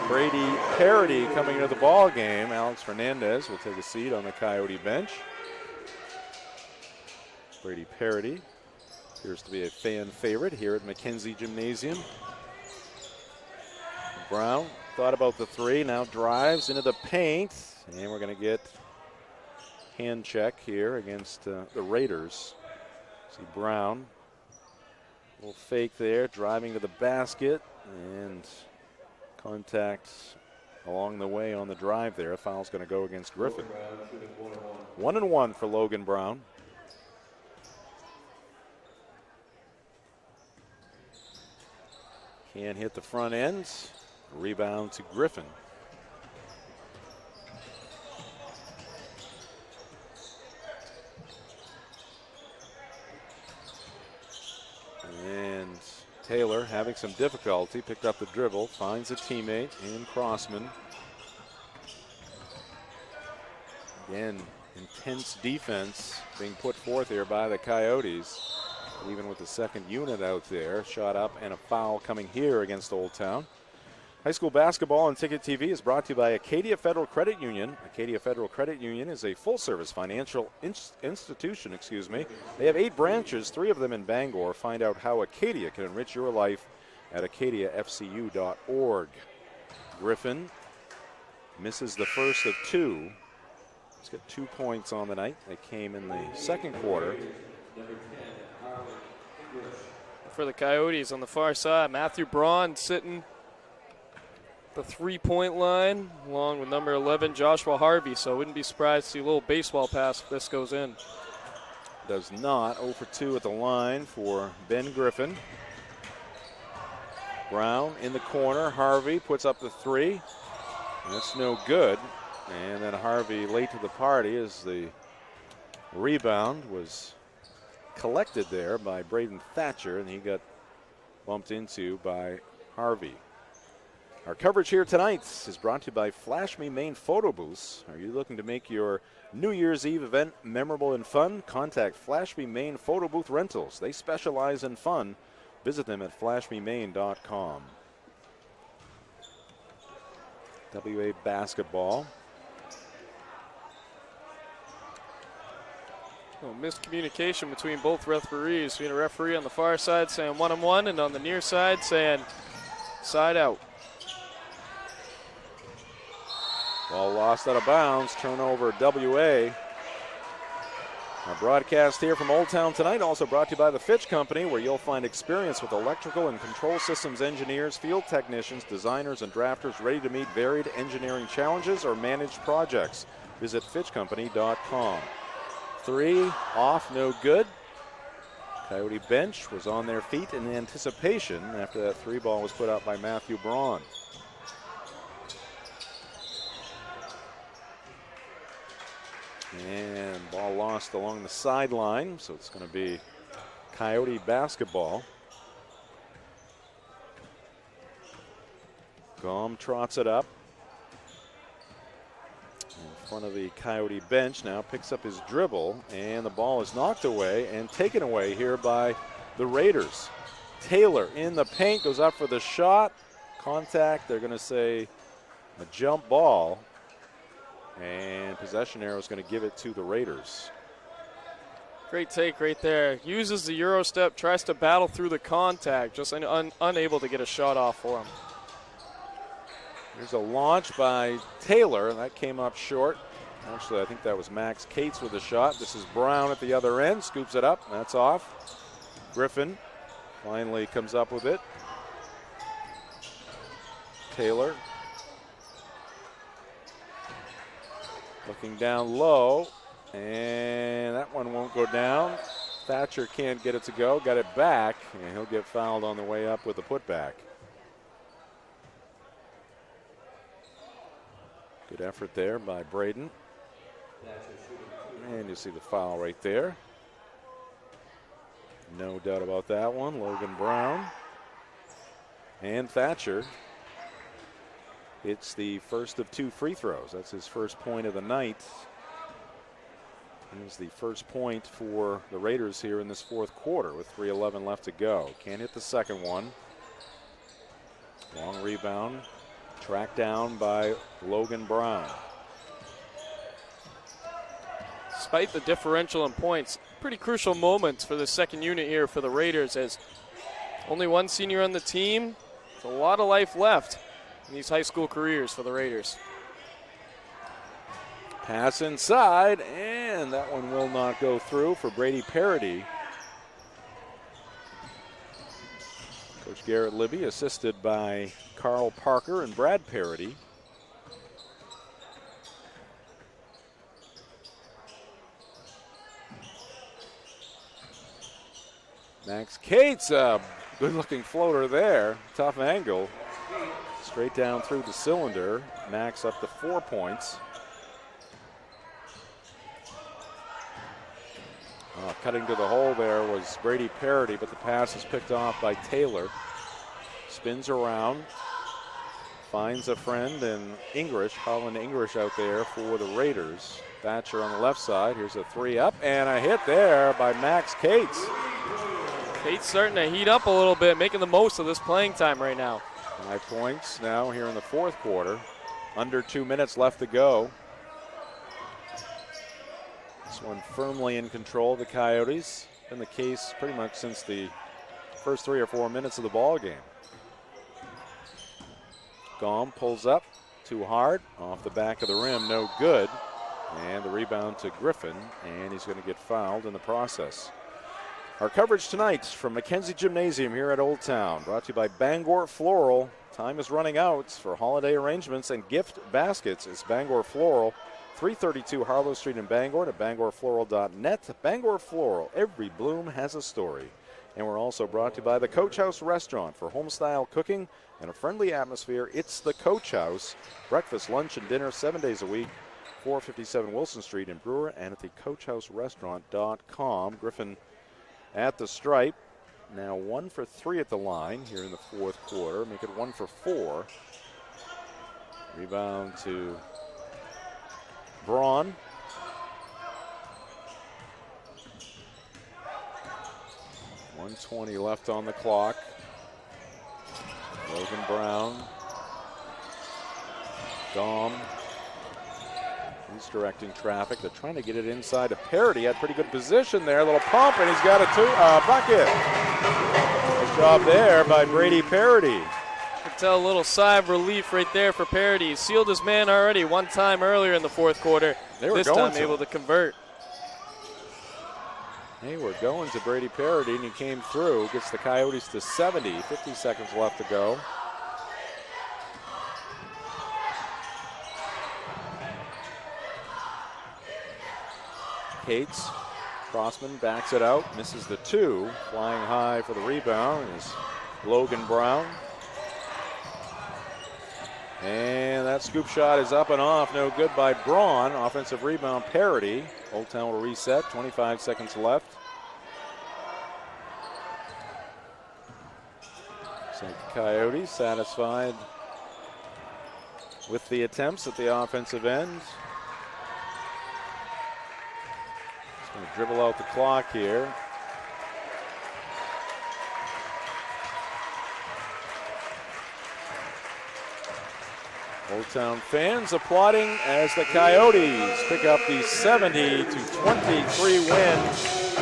Brady Parody coming into the ball game. Alex Fernandez will take a seat on the Coyote bench. Brady Parody appears to be a fan favorite here at McKenzie Gymnasium. Brown thought about the three, now drives into the paint, and we're going to get hand check here against the Raiders. See Brown, a little fake there, driving to the basket, and contact along the way on the drive there. A foul's going to go against Griffin. 1-1 for Logan Brown. Can't hit the front ends. Rebound to Griffin. And Taylor having some difficulty, picked up the dribble, finds a teammate in Crossman. Again, intense defense being put forth here by the Coyotes. Even with the second unit out there, shot up and a foul coming here against Old Town. High school basketball on Ticket TV is brought to you by Acadia Federal Credit Union. Acadia Federal Credit Union is a full-service financial institution. They have 8 branches, 3 of them in Bangor. Find out how Acadia can enrich your life at acadiafcu.org. Griffin misses the first of two. He's got 2 points on the night. They came in the second quarter. For the Coyotes on the far side, Matthew Braun sitting the 3-point line along with number 11, Joshua Harvey. So I wouldn't be surprised to see a little baseball pass if this goes in. Does not. 0 for 2 at the line for Ben Griffin. Brown in the corner. Harvey puts up the 3. That's no good. And then Harvey late to the party as the rebound was collected there by Braden Thatcher, and he got bumped into by Harvey. Our coverage here tonight is brought to you by Flash Me Maine Photo Booths. Are you looking to make your New Year's Eve event memorable and fun? Contact Flash Me Maine Photo Booth Rentals. They specialize in fun. Visit them at flashmemaine.com. WA basketball. Miscommunication between both referees. Between a referee on the far side saying 1-on-1 and on the near side saying side out. Ball lost out of bounds. Turnover WA. Our broadcast here from Old Town tonight also brought to you by the Fitch Company, where you'll find experience with electrical and control systems engineers, field technicians, designers, and drafters ready to meet varied engineering challenges or managed projects. Visit FitchCompany.com. 3 off, no good. Coyote bench was on their feet in anticipation after that 3 ball was put out by Matthew Braun. And ball lost along the sideline, so it's going to be Coyote basketball. Gom trots it up in front of the Coyote bench. Now picks up his dribble, and the ball is knocked away and taken away here by the Raiders. Taylor in the paint, goes up for the shot. Contact, they're going to say a jump ball. And possession arrow is going to give it to the Raiders. Great take right there. Uses the Euro step, tries to battle through the contact, just unable to get a shot off for him. There's a launch by Taylor, and that came up short. Actually, I think that was Max Cates with the shot. This is Brown at the other end, scoops it up, that's off. Griffin finally comes up with it. Taylor looking down low, and that one won't go down. Thatcher can't get it to go, got it back, and he'll get fouled on the way up with the putback. Good effort there by Braden. And you see the foul right there. No doubt about that one. Logan Brown and Thatcher. It's the first of 2 free throws. That's his first point of the night. It's the first point for the Raiders here in this fourth quarter with 3:11 left to go. Can't hit the second one. Long rebound. Tracked down by Logan Brown. Despite the differential in points, pretty crucial moments for the second unit here for the Raiders, as only one senior on the team. There's a lot of life left in these high school careers for the Raiders. Pass inside, and that one will not go through for Brady Parody. Coach Garrett Libby assisted by Carl Parker and Brad Parody. Max Cates, a good-looking floater there. Tough angle. Straight down through the cylinder. Max up to 4 points. Cutting to the hole there was Brady Parody, but the pass is picked off by Taylor. Spins around. Finds a friend in English, Holland English out there for the Raiders. Thatcher on the left side. Here's a 3 up and a hit there by Max Cates. Cates starting to heat up a little bit, making the most of this playing time right now. 5 points now here in the fourth quarter. Under 2 minutes left to go. This one firmly in control of the Coyotes. Been the case pretty much since the first 3 or 4 minutes of the ball game. Gom pulls up too hard, off the back of the rim, no good. And the rebound to Griffin, and he's going to get fouled in the process. Our coverage tonight from Mackenzie Gymnasium here at Old Town, brought to you by Bangor Floral. Time is running out for holiday arrangements and gift baskets. It's Bangor Floral, 332 Harlow Street in Bangor, at bangorfloral.net. Bangor Floral, every bloom has a story. And we're also brought to you by the Coach House Restaurant for home-style cooking and a friendly atmosphere. It's the Coach House. Breakfast, lunch, and dinner 7 days a week. 457 Wilson Street in Brewer, and at the CoachHouseRestaurant.com. Griffin at the stripe. Now 1 for 3 at the line here in the fourth quarter. Make it 1 for 4. Rebound to Braun. .120 left on the clock. Logan Brown. Dom. He's directing traffic. They're trying to get it inside to Parody. Had pretty good position there. A little pump, and he's got a bucket. Good job there by Brady Parody. You can tell a little sigh of relief right there for Parody. He sealed his man already one time earlier in the fourth quarter. This time able to convert. They were going to Brady Parody, and he came through. Gets the Coyotes to 70. 50 seconds left to go. Cates, Crossman backs it out, misses the 2. Flying high for the rebound is Logan Brown. And that scoop shot is up and off, no good by Braun. Offensive rebound, Parody. Old Town will reset, 25 seconds left. So Coyotes satisfied with the attempts at the offensive end. Going to dribble out the clock here. Old Town fans applauding as the Coyotes pick up the 70-23 win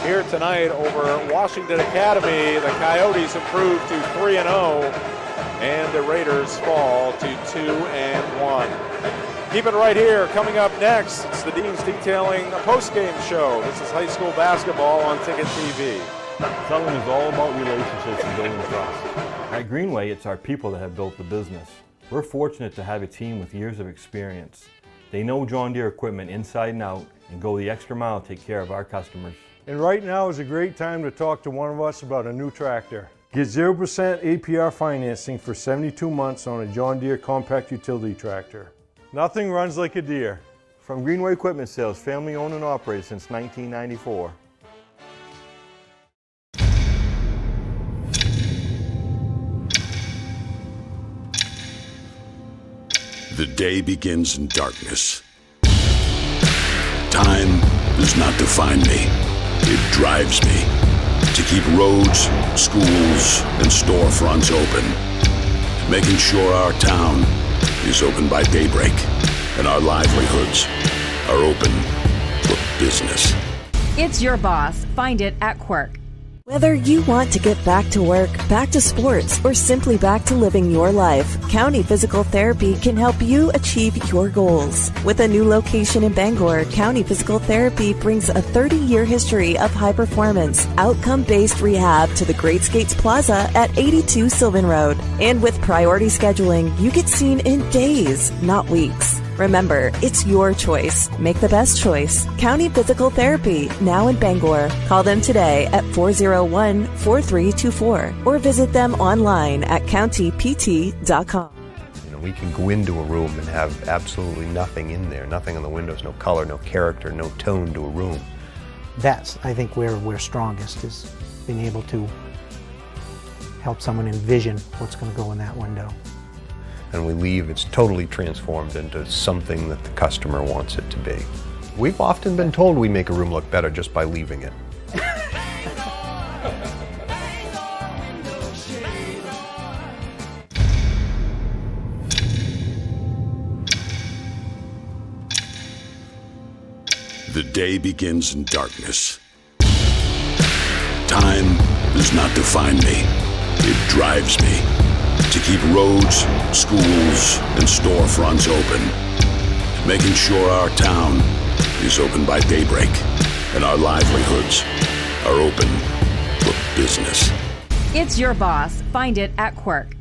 here tonight over Washington Academy. The Coyotes improve to 3-0, and the Raiders fall to 2-1. Keep it right here. Coming up next, it's the Deans Detailing post-game show. This is high school basketball on Ticket TV. Selling is all about relationships and building trust. At Greenway, it's our people that have built the business. We're fortunate to have a team with years of experience. They know John Deere equipment inside and out and go the extra mile to take care of our customers. And right now is a great time to talk to one of us about a new tractor. Get 0% APR financing for 72 months on a John Deere compact utility tractor. Nothing runs like a Deere. From Greenway Equipment Sales, family owned and operated since 1994. The day begins in darkness. Time does not define me. It drives me to keep roads, schools, and storefronts open, making sure our town is open by daybreak, and our livelihoods are open for business. It's your boss. Find it at Quirk. Whether you want to get back to work, back to sports, or simply back to living your life, County Physical Therapy can help you achieve your goals. With a new location in Bangor, County Physical Therapy brings a 30-year history of high performance, outcome-based rehab to the Great Skates Plaza at 82 Sylvan Road. And with priority scheduling, you get seen in days, not weeks. Remember, it's your choice. Make the best choice. County Physical Therapy, now in Bangor. Call them today at 401-4324 or visit them online at countypt.com. We can go into a room and have absolutely nothing in there, nothing on the windows, no color, no character, no tone to a room. That's, I think, where we're strongest, is being able to help someone envision what's going to go in that window. And we leave, it's totally transformed into something that the customer wants it to be. We've often been told we make a room look better just by leaving it. The day begins in darkness. Time does not define me. It drives me to keep roads, schools, and storefronts open, making sure our town is open by daybreak and our livelihoods are open for business. It's your boss. Find it at Quirk.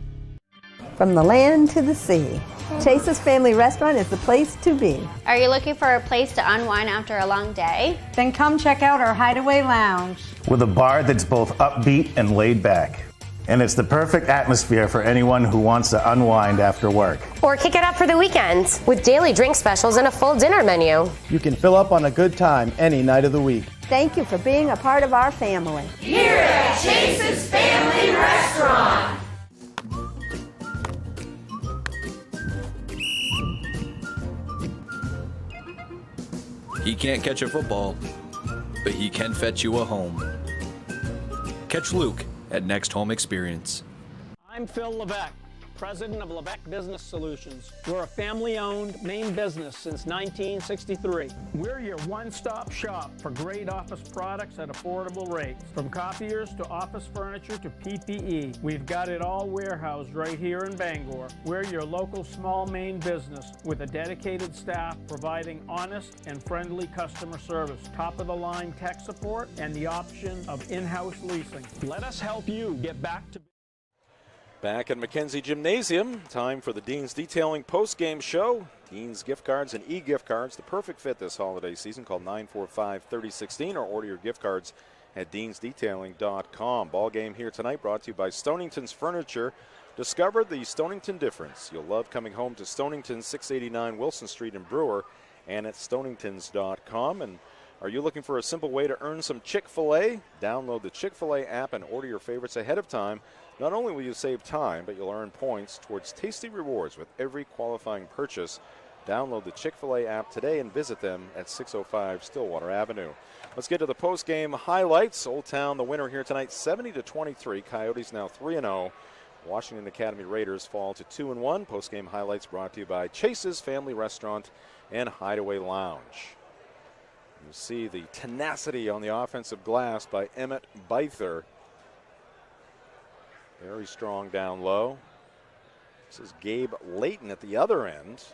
From the land to the sea, Chase's Family Restaurant is the place to be. Are you looking for a place to unwind after a long day? Then come check out our Hideaway Lounge. With a bar that's both upbeat and laid back. And it's the perfect atmosphere for anyone who wants to unwind after work. Or kick it up for the weekends with daily drink specials and a full dinner menu. You can fill up on a good time any night of the week. Thank you for being a part of our family. Here at Chase's Family Restaurant. He can't catch a football, but he can fetch you a home. Catch Luke at Next Home Experience. I'm Phil Levesque, president of Levesque Business Solutions. We're a family-owned Maine business since 1963. We're your one-stop shop for great office products at affordable rates. From copiers to office furniture to PPE, we've got it all warehoused right here in Bangor. We're your local small Maine business with a dedicated staff providing honest and friendly customer service, top-of-the-line tech support, and the option of in-house leasing. Let us help you get back to Back at McKenzie Gymnasium, time for the Dean's Detailing post-game show. Dean's gift cards and e-gift cards, the perfect fit this holiday season. Call 945-3016 or order your gift cards at deansdetailing.com. Ball game here tonight brought to you by Stonington's Furniture. Discover the Stonington difference. You'll love coming home to Stonington, 689 Wilson Street in Brewer, and at stoningtons.com. And are you looking for a simple way to earn some Chick-fil-A? Download the Chick-fil-A app and order your favorites ahead of time. Not only will you save time, but you'll earn points towards tasty rewards with every qualifying purchase. Download the Chick-fil-A app today and visit them at 605 Stillwater Avenue. Let's get to the post-game highlights. Old Town, the winner here tonight, 70-23. Coyotes now 3-0. Washington Academy Raiders fall to 2-1. Post-game highlights brought to you by Chase's Family Restaurant and Hideaway Lounge. You see the tenacity on the offensive glass by Emmett Beither. Very strong down low. This is Gabe Layton at the other end,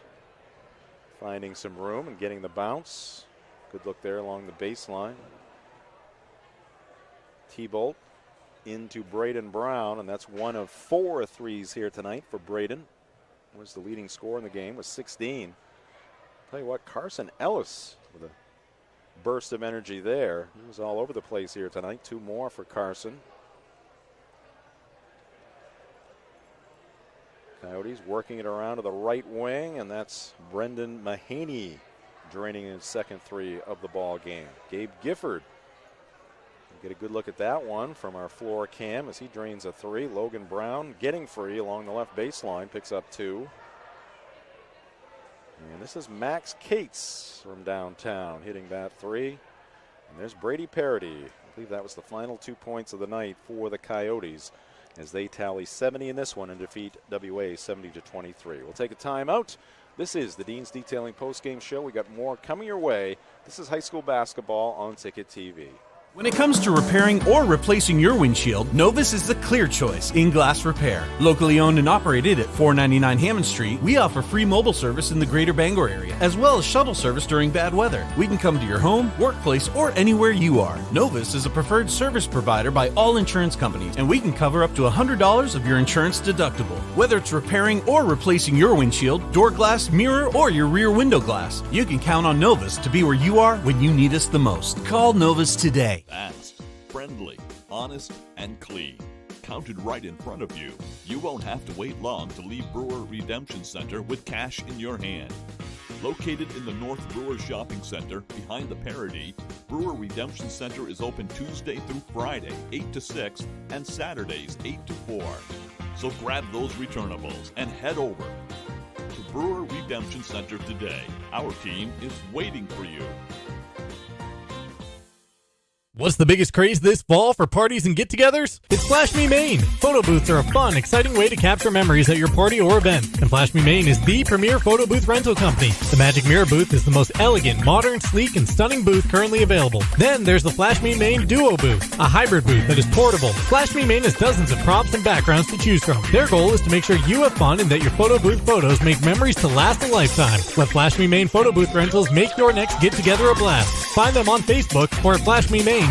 finding some room and getting the bounce. Good look there along the baseline. T-Bolt into Braden Brown, and that's one of 4 threes here tonight for Braden. Was the leading scorer in the game with 16. Tell you what, Carson Ellis with a burst of energy there. He was all over the place here tonight. 2 more for Carson. Coyotes working it around to the right wing, and that's Brendan Mahaney draining his second 3 of the ball game. Gabe Gifford. We'll get a good look at that one from our floor cam as he drains a 3. Logan Brown getting free along the left baseline, picks up 2. And this is Max Cates from downtown hitting that 3. And there's Brady Parody. I believe that was the final 2 points of the night for the Coyotes, as they tally 70 in this one and defeat WA 70-23. We'll take a timeout. This is the Dean's Detailing postgame show. We got more coming your way. This is high school basketball on Ticket TV. When it comes to repairing or replacing your windshield, Novus is the clear choice in glass repair. Locally owned and operated at 499 Hammond Street, we offer free mobile service in the greater Bangor area, as well as shuttle service during bad weather. We can come to your home, workplace, or anywhere you are. Novus is a preferred service provider by all insurance companies, and we can cover up to $100 of your insurance deductible. Whether it's repairing or replacing your windshield, door glass, mirror, or your rear window glass, you can count on Novus to be where you are when you need us the most. Call Novus today. Fast, friendly, honest, and clean. Counted right in front of you. You won't have to wait long to leave Brewer Redemption Center with cash in your hand. Located in the North Brewer Shopping Center behind the Parody, Brewer Redemption Center is open Tuesday through Friday, 8 to 6, and Saturdays, 8 to 4. So grab those returnables and head over to Brewer Redemption Center today. Our team is waiting for you. What's the biggest craze this fall for parties and get-togethers? It's Flash Me Maine. Photo booths are a fun, exciting way to capture memories at your party or event. And Flash Me Maine is the premier photo booth rental company. The Magic Mirror booth is the most elegant, modern, sleek, and stunning booth currently available. Then there's the Flash Me Maine Duo booth, a hybrid booth that is portable. Flash Me Maine has dozens of props and backgrounds to choose from. Their goal is to make sure you have fun and that your photo booth photos make memories to last a lifetime. Let Flash Me Maine photo booth rentals make your next get-together a blast. Find them on Facebook or at flashmemaine.com.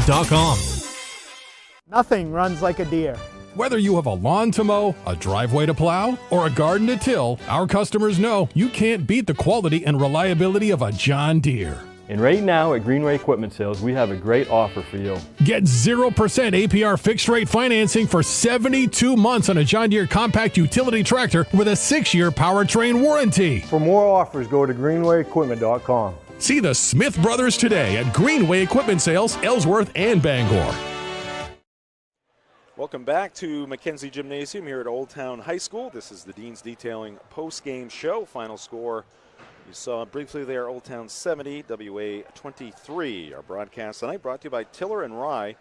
Nothing runs like a deer. Whether you have a lawn to mow, a driveway to plow, or a garden to till, our customers know you can't beat the quality and reliability of a John Deere. And right now at Greenway Equipment Sales, we have a great offer for you. Get 0% APR fixed rate financing for 72 months on a John Deere compact utility tractor with a 6-year powertrain warranty. For more offers, go to greenwayequipment.com. See the Smith Brothers today at Greenway Equipment Sales, Ellsworth and Bangor. Welcome back to Mackenzie Gymnasium here at Old Town High School. This is the Dean's Detailing post-game show. Final score, you saw briefly there, Old Town 70, WA 23. Our broadcast tonight brought to you by Tiller and Rye.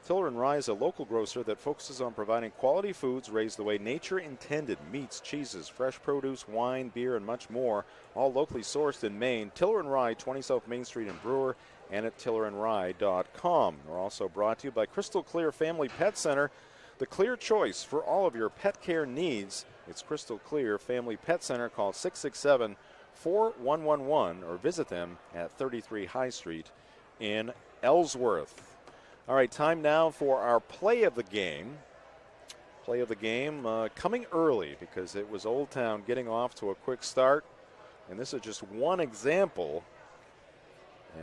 Tiller and Rye is a local grocer that focuses on providing quality foods raised the way nature intended. Meats, cheeses, fresh produce, wine, beer, and much more, all locally sourced in Maine. Tiller and Rye, 20 South Main Street in Brewer, and at tillerandrye.com. We're also brought to you by Crystal Clear Family Pet Center, the clear choice for all of your pet care needs. It's Crystal Clear Family Pet Center. Call 667-4111 or visit them at 33 High Street in Ellsworth. All right, time now for our play of the game. Play of the game coming early because it was Old Town getting off to a quick start. And this is just one example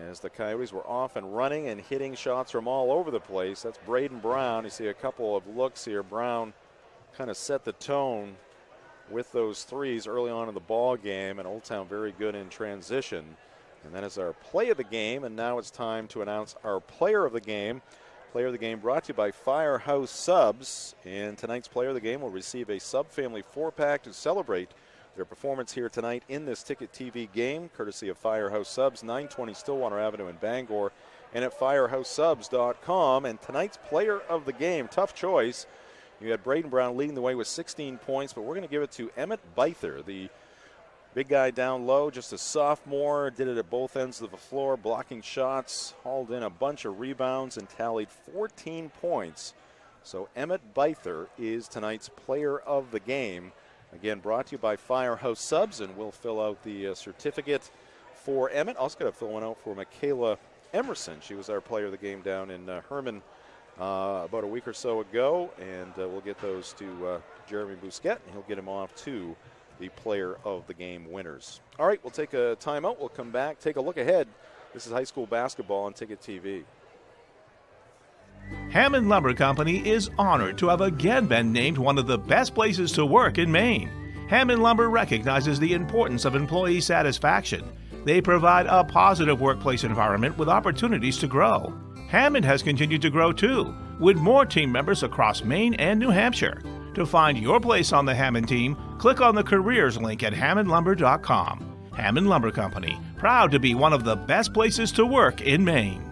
as the Coyotes were off and running and hitting shots from all over the place. That's Braden Brown. You see a couple of looks here. Brown kind of set the tone with those threes early on in the ball game, and Old Town very good in transition. And that is our play of the game, and now it's time to announce our player of the game. Player of the game brought to you by Firehouse Subs, and tonight's player of the game will receive a Sub-Family 4-pack to celebrate their performance here tonight in this Ticket TV game, courtesy of Firehouse Subs, 920 Stillwater Avenue in Bangor, and at firehousesubs.com. And tonight's player of the game, tough choice. You had Braden Brown leading the way with 16 points, but we're going to give it to Emmett Beither, the big guy down low, just a sophomore, did it at both ends of the floor, blocking shots, hauled in a bunch of rebounds, and tallied 14 points. So Emmett Beither is tonight's player of the game. Again, brought to you by Firehouse Subs, and we'll fill out the certificate for Emmett. Also got to fill one out for Michaela Emerson. She was our player of the game down in Herman about a week or so ago, and we'll get those to Jeremy Bousquet, and he'll get them off to the player of the game winners. All right, we'll take a timeout. We'll come back, take a look ahead. This is high school basketball on Ticket TV. Hammond Lumber Company is honored to have again been named one of the best places to work in Maine. Hammond Lumber recognizes the importance of employee satisfaction. They provide a positive workplace environment with opportunities to grow. Hammond has continued to grow too, with more team members across Maine and New Hampshire. To find your place on the Hammond team, click on the careers link at hammondlumber.com. Hammond Lumber Company, proud to be one of the best places to work in Maine.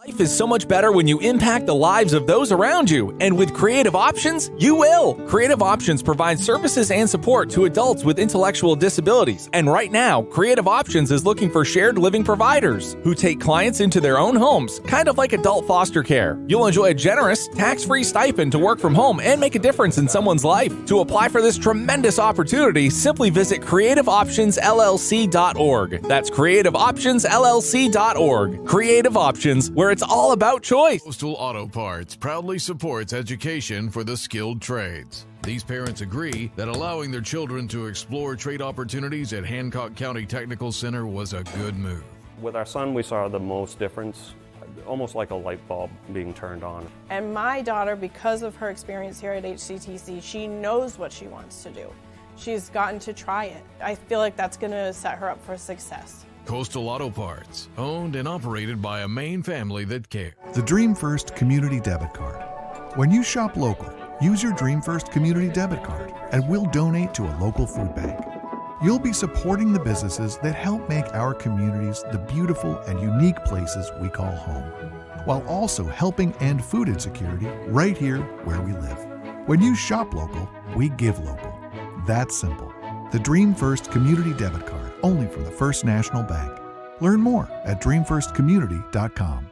Life is so much better when you impact the lives of those around you, and with Creative Options, you will. Creative Options provides services and support to adults with intellectual disabilities, and right now, Creative Options is looking for shared living providers who take clients into their own homes, kind of like adult foster care. You'll enjoy a generous, tax-free stipend to work from home and make a difference in someone's life. To apply for this tremendous opportunity, simply visit creativeoptionsllc.org. That's creativeoptionsllc.org. Creative Options, where it's all about choice. Coastal Auto Parts proudly supports education for the skilled trades. These parents agree that allowing their children to explore trade opportunities at Hancock County Technical Center was a good move. With our son, we saw the most difference, almost like a light bulb being turned on. And my daughter, because of her experience here at HCTC, she knows what she wants to do. She's gotten to try it. I feel like that's going to set her up for success. Coastal Auto Parts, owned and operated by a Maine family that cares. The Dream First Community Debit Card. When you shop local, use your Dream First Community Debit Card and we'll donate to a local food bank. you'll be supporting the businesses that help make our communities the beautiful and unique places we call home, while also helping end food insecurity right here where we live. When you shop local, we give local. That's simple. The Dream First Community Debit Card, only from the First National Bank. Learn more at dreamfirstcommunity.com.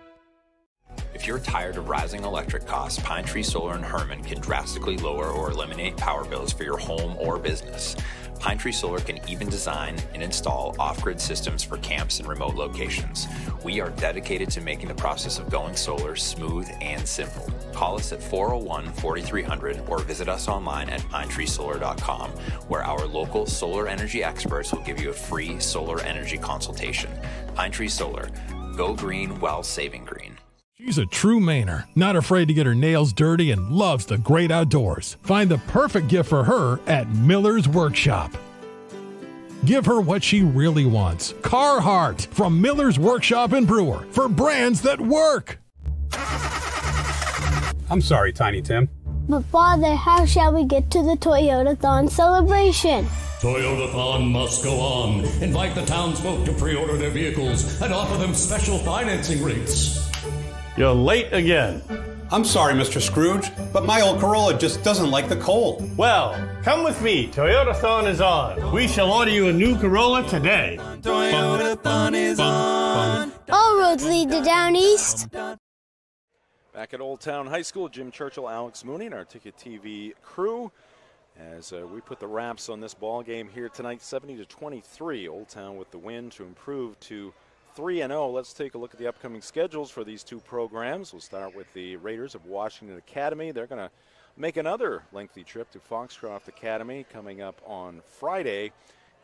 If you're tired of rising electric costs, Pine Tree Solar in Herman can drastically lower or eliminate power bills for your home or business. Pine Tree Solar can even design and install off-grid systems for camps and remote locations. We are dedicated to making the process of going solar smooth and simple. Call us at 401-4300 or visit us online at pinetreesolar.com, where our local solar energy experts will give you a free solar energy consultation. Pine Tree Solar. Go green while saving green. She's a true Mainer, not afraid to get her nails dirty and loves the great outdoors. Find the perfect gift for her at Miller's Workshop. Give her what she really wants. Carhartt from Miller's Workshop in Brewer, for brands that work. I'm sorry, Tiny Tim. But Father, how shall we get to the Toyotathon celebration? Toyotathon must go on. Invite the townsfolk to pre-order their vehicles and offer them special financing rates. You're late again. I'm sorry, Mr. Scrooge, but my old Corolla just doesn't like the cold. Well, come with me. Toyotathon is on. We shall order you a new Corolla today. Toyotathon is on. All roads lead to Down East. Back at Old Town High School, Jim Churchill, Alex Mooney, and our Ticket TV crew, as we put the wraps on this ball game here tonight, 70-23. Old Town with the win to improve to 3-0. Let's take a look at the upcoming schedules for these two programs. We'll start with the Raiders of Washington Academy. They're going to make another lengthy trip to Foxcroft Academy coming up on Friday,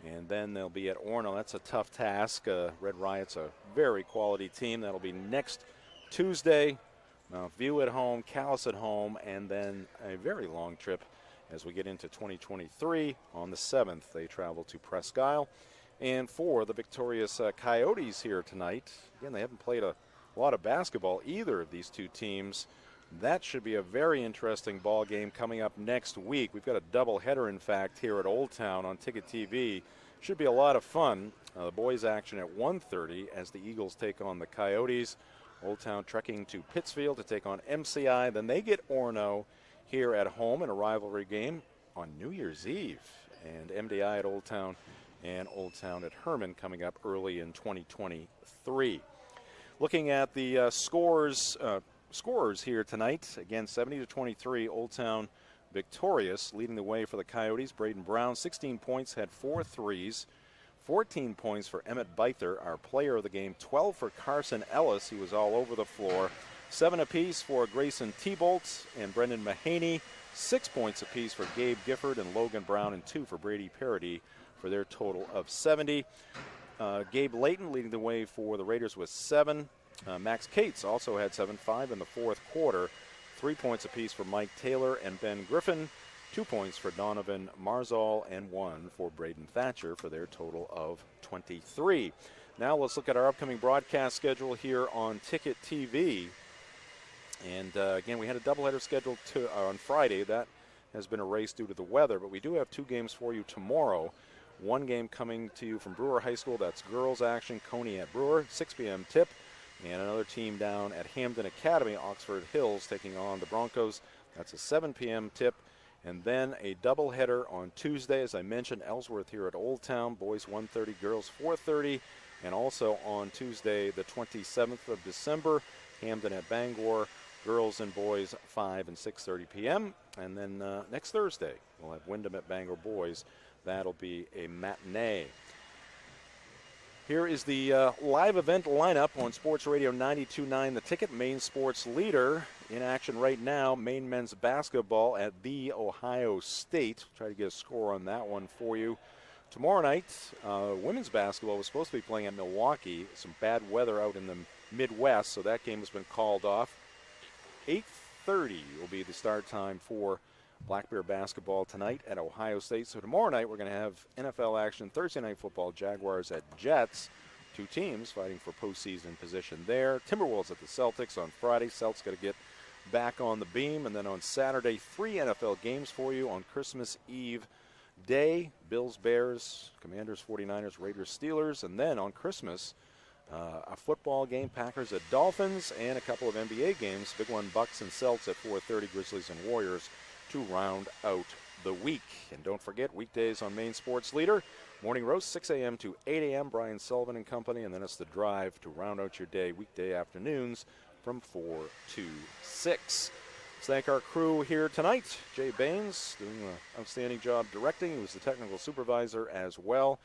and then they'll be at Orono. That's a tough task. Red Riot's a very quality team. That'll be next Tuesday. Mount View at home, Calais at home, and then a very long trip as we get into 2023. On the 7th, they travel to Presque Isle. And for the victorious Coyotes here tonight, again, they haven't played a lot of basketball, either of these two teams. That should be a very interesting ball game coming up next week. We've got a doubleheader, in fact, here at Old Town on Ticket TV. Should be a lot of fun. The boys' action at 1:30 as the Eagles take on the Coyotes. Old Town trekking to Pittsfield to take on MCI. Then they get Orono here at home in a rivalry game on New Year's Eve. And MDI at Old Town and Old Town at Herman coming up early in 2023. Looking at the scorers here tonight, again 70-23, Old Town victorious, leading the way for the Coyotes. Braden Brown, 16 points, had 4 threes. 14 points for Emmett Beither, our player of the game. 12 for Carson Ellis, he was all over the floor. 7 apiece for Grayson T-Bolt and Brendan Mahaney. 6 points apiece for Gabe Gifford and Logan Brown, and 2 for Brady Parody, for their total of 70. Gabe Layton leading the way for the Raiders with 7. Max Cates also had 7, 5 in the fourth quarter. 3 points apiece for Mike Taylor and Ben Griffin. 2 points for Donovan Marzal and 1 for Braden Thatcher for their total of 23. Now let's look at our upcoming broadcast schedule here on Ticket TV. And again, we had a doubleheader scheduled on Friday. That has been erased due to the weather, but we do have 2 games for you tomorrow. One game coming to you from Brewer High School. That's girls action, Coney at Brewer, 6 p.m. tip. And another team down at Hamden Academy, Oxford Hills, taking on the Broncos. That's a 7 p.m. tip. And then a doubleheader on Tuesday, as I mentioned, Ellsworth here at Old Town, boys 1:30, girls 4:30. And also on Tuesday, the 27th of December, Hamden at Bangor, girls and boys 5 and 6:30 p.m. And then next Thursday, we'll have Wyndham at Bangor boys. That'll be a matinee. Here is the live event lineup on Sports Radio 92.9 The Ticket. Maine sports leader in action right now, Maine men's basketball at The Ohio State. Try to get a score on that one for you. Tomorrow night, women's basketball was supposed to be playing at Milwaukee. Some bad weather out in the Midwest, so that game has been called off. 8:30 will be the start time for Black Bear basketball tonight at Ohio State. So tomorrow night we're going to have NFL action. Thursday night football, Jaguars at Jets. 2 teams fighting for postseason position there. Timberwolves at the Celtics on Friday. Celtics got to get back on the beam. And then on Saturday, 3 NFL games for you. On Christmas Eve, Day, Bills, Bears, Commanders, 49ers, Raiders, Steelers, and then on Christmas, a football game, Packers at Dolphins, and a couple of NBA games. Big one, Bucks and Celts at 4:30, Grizzlies and Warriors to round out the week. And don't forget, weekdays on Maine Sports Leader, morning roast 6 a.m. to 8 a.m., Brian Sullivan and company, and then it's the drive to round out your day, weekday afternoons from 4 to 6. Let's thank our crew here tonight. Jay Baines doing an outstanding job directing. He was the technical supervisor as well.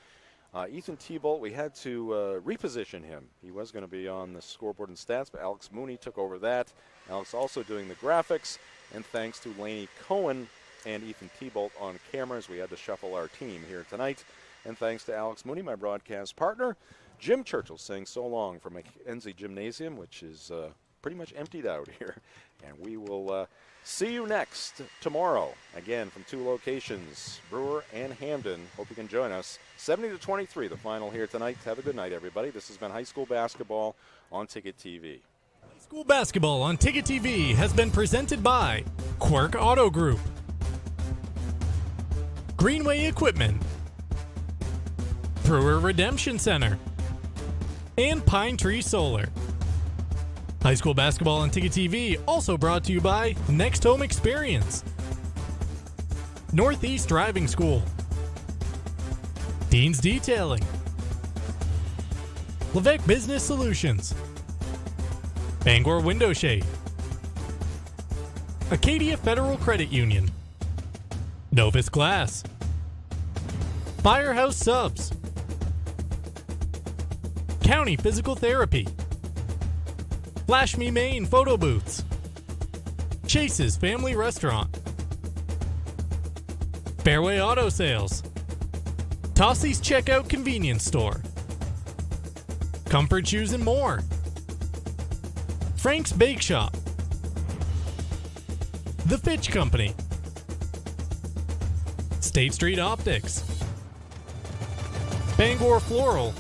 Ethan Thibault, we had to reposition him. He was going to be on the scoreboard and stats, but Alex Mooney took over that. Alex also doing the graphics, and thanks to Laney Cohen and Ethan Thibault on cameras, we had to shuffle our team here tonight. And thanks to Alex Mooney, my broadcast partner. Jim Churchill saying so long from McKenzie Gymnasium, which is pretty much emptied out here. And we will see you next tomorrow, again from 2 locations, Brewer and Hamden. Hope you can join us. 70-23, the final here tonight. Have a good night, everybody. This has been high school basketball on Ticket TV. High school basketball on Ticket TV has been presented by Quirk Auto Group, Greenway Equipment, Brewer Redemption Center, and Pine Tree Solar. High school basketball on Ticket TV also brought to you by Next Home Experience, Northeast Driving School, Dean's Detailing, Levesque Business Solutions, Bangor Window Shade, Acadia Federal Credit Union, Novus Glass, Firehouse Subs, County Physical Therapy, Flash Me Maine Photo Booths, Chase's Family Restaurant, Fairway Auto Sales, Tossie's Checkout Convenience Store, Comfort Shoes and more, Frank's Bake Shop, The Fitch Company, State Street Optics, Bangor Floral,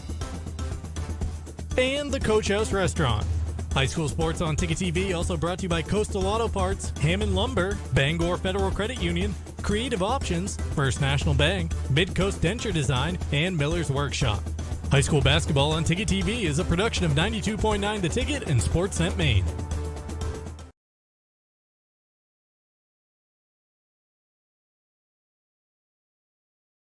and the Coach House Restaurant. High school sports on Ticket TV also brought to you by Coastal Auto Parts, Hammond Lumber, Bangor Federal Credit Union, Creative Options, First National Bank, Midcoast Denture Design, and Miller's Workshop. High school basketball on Ticket TV is a production of 92.9 The Ticket and Sportsnet Maine.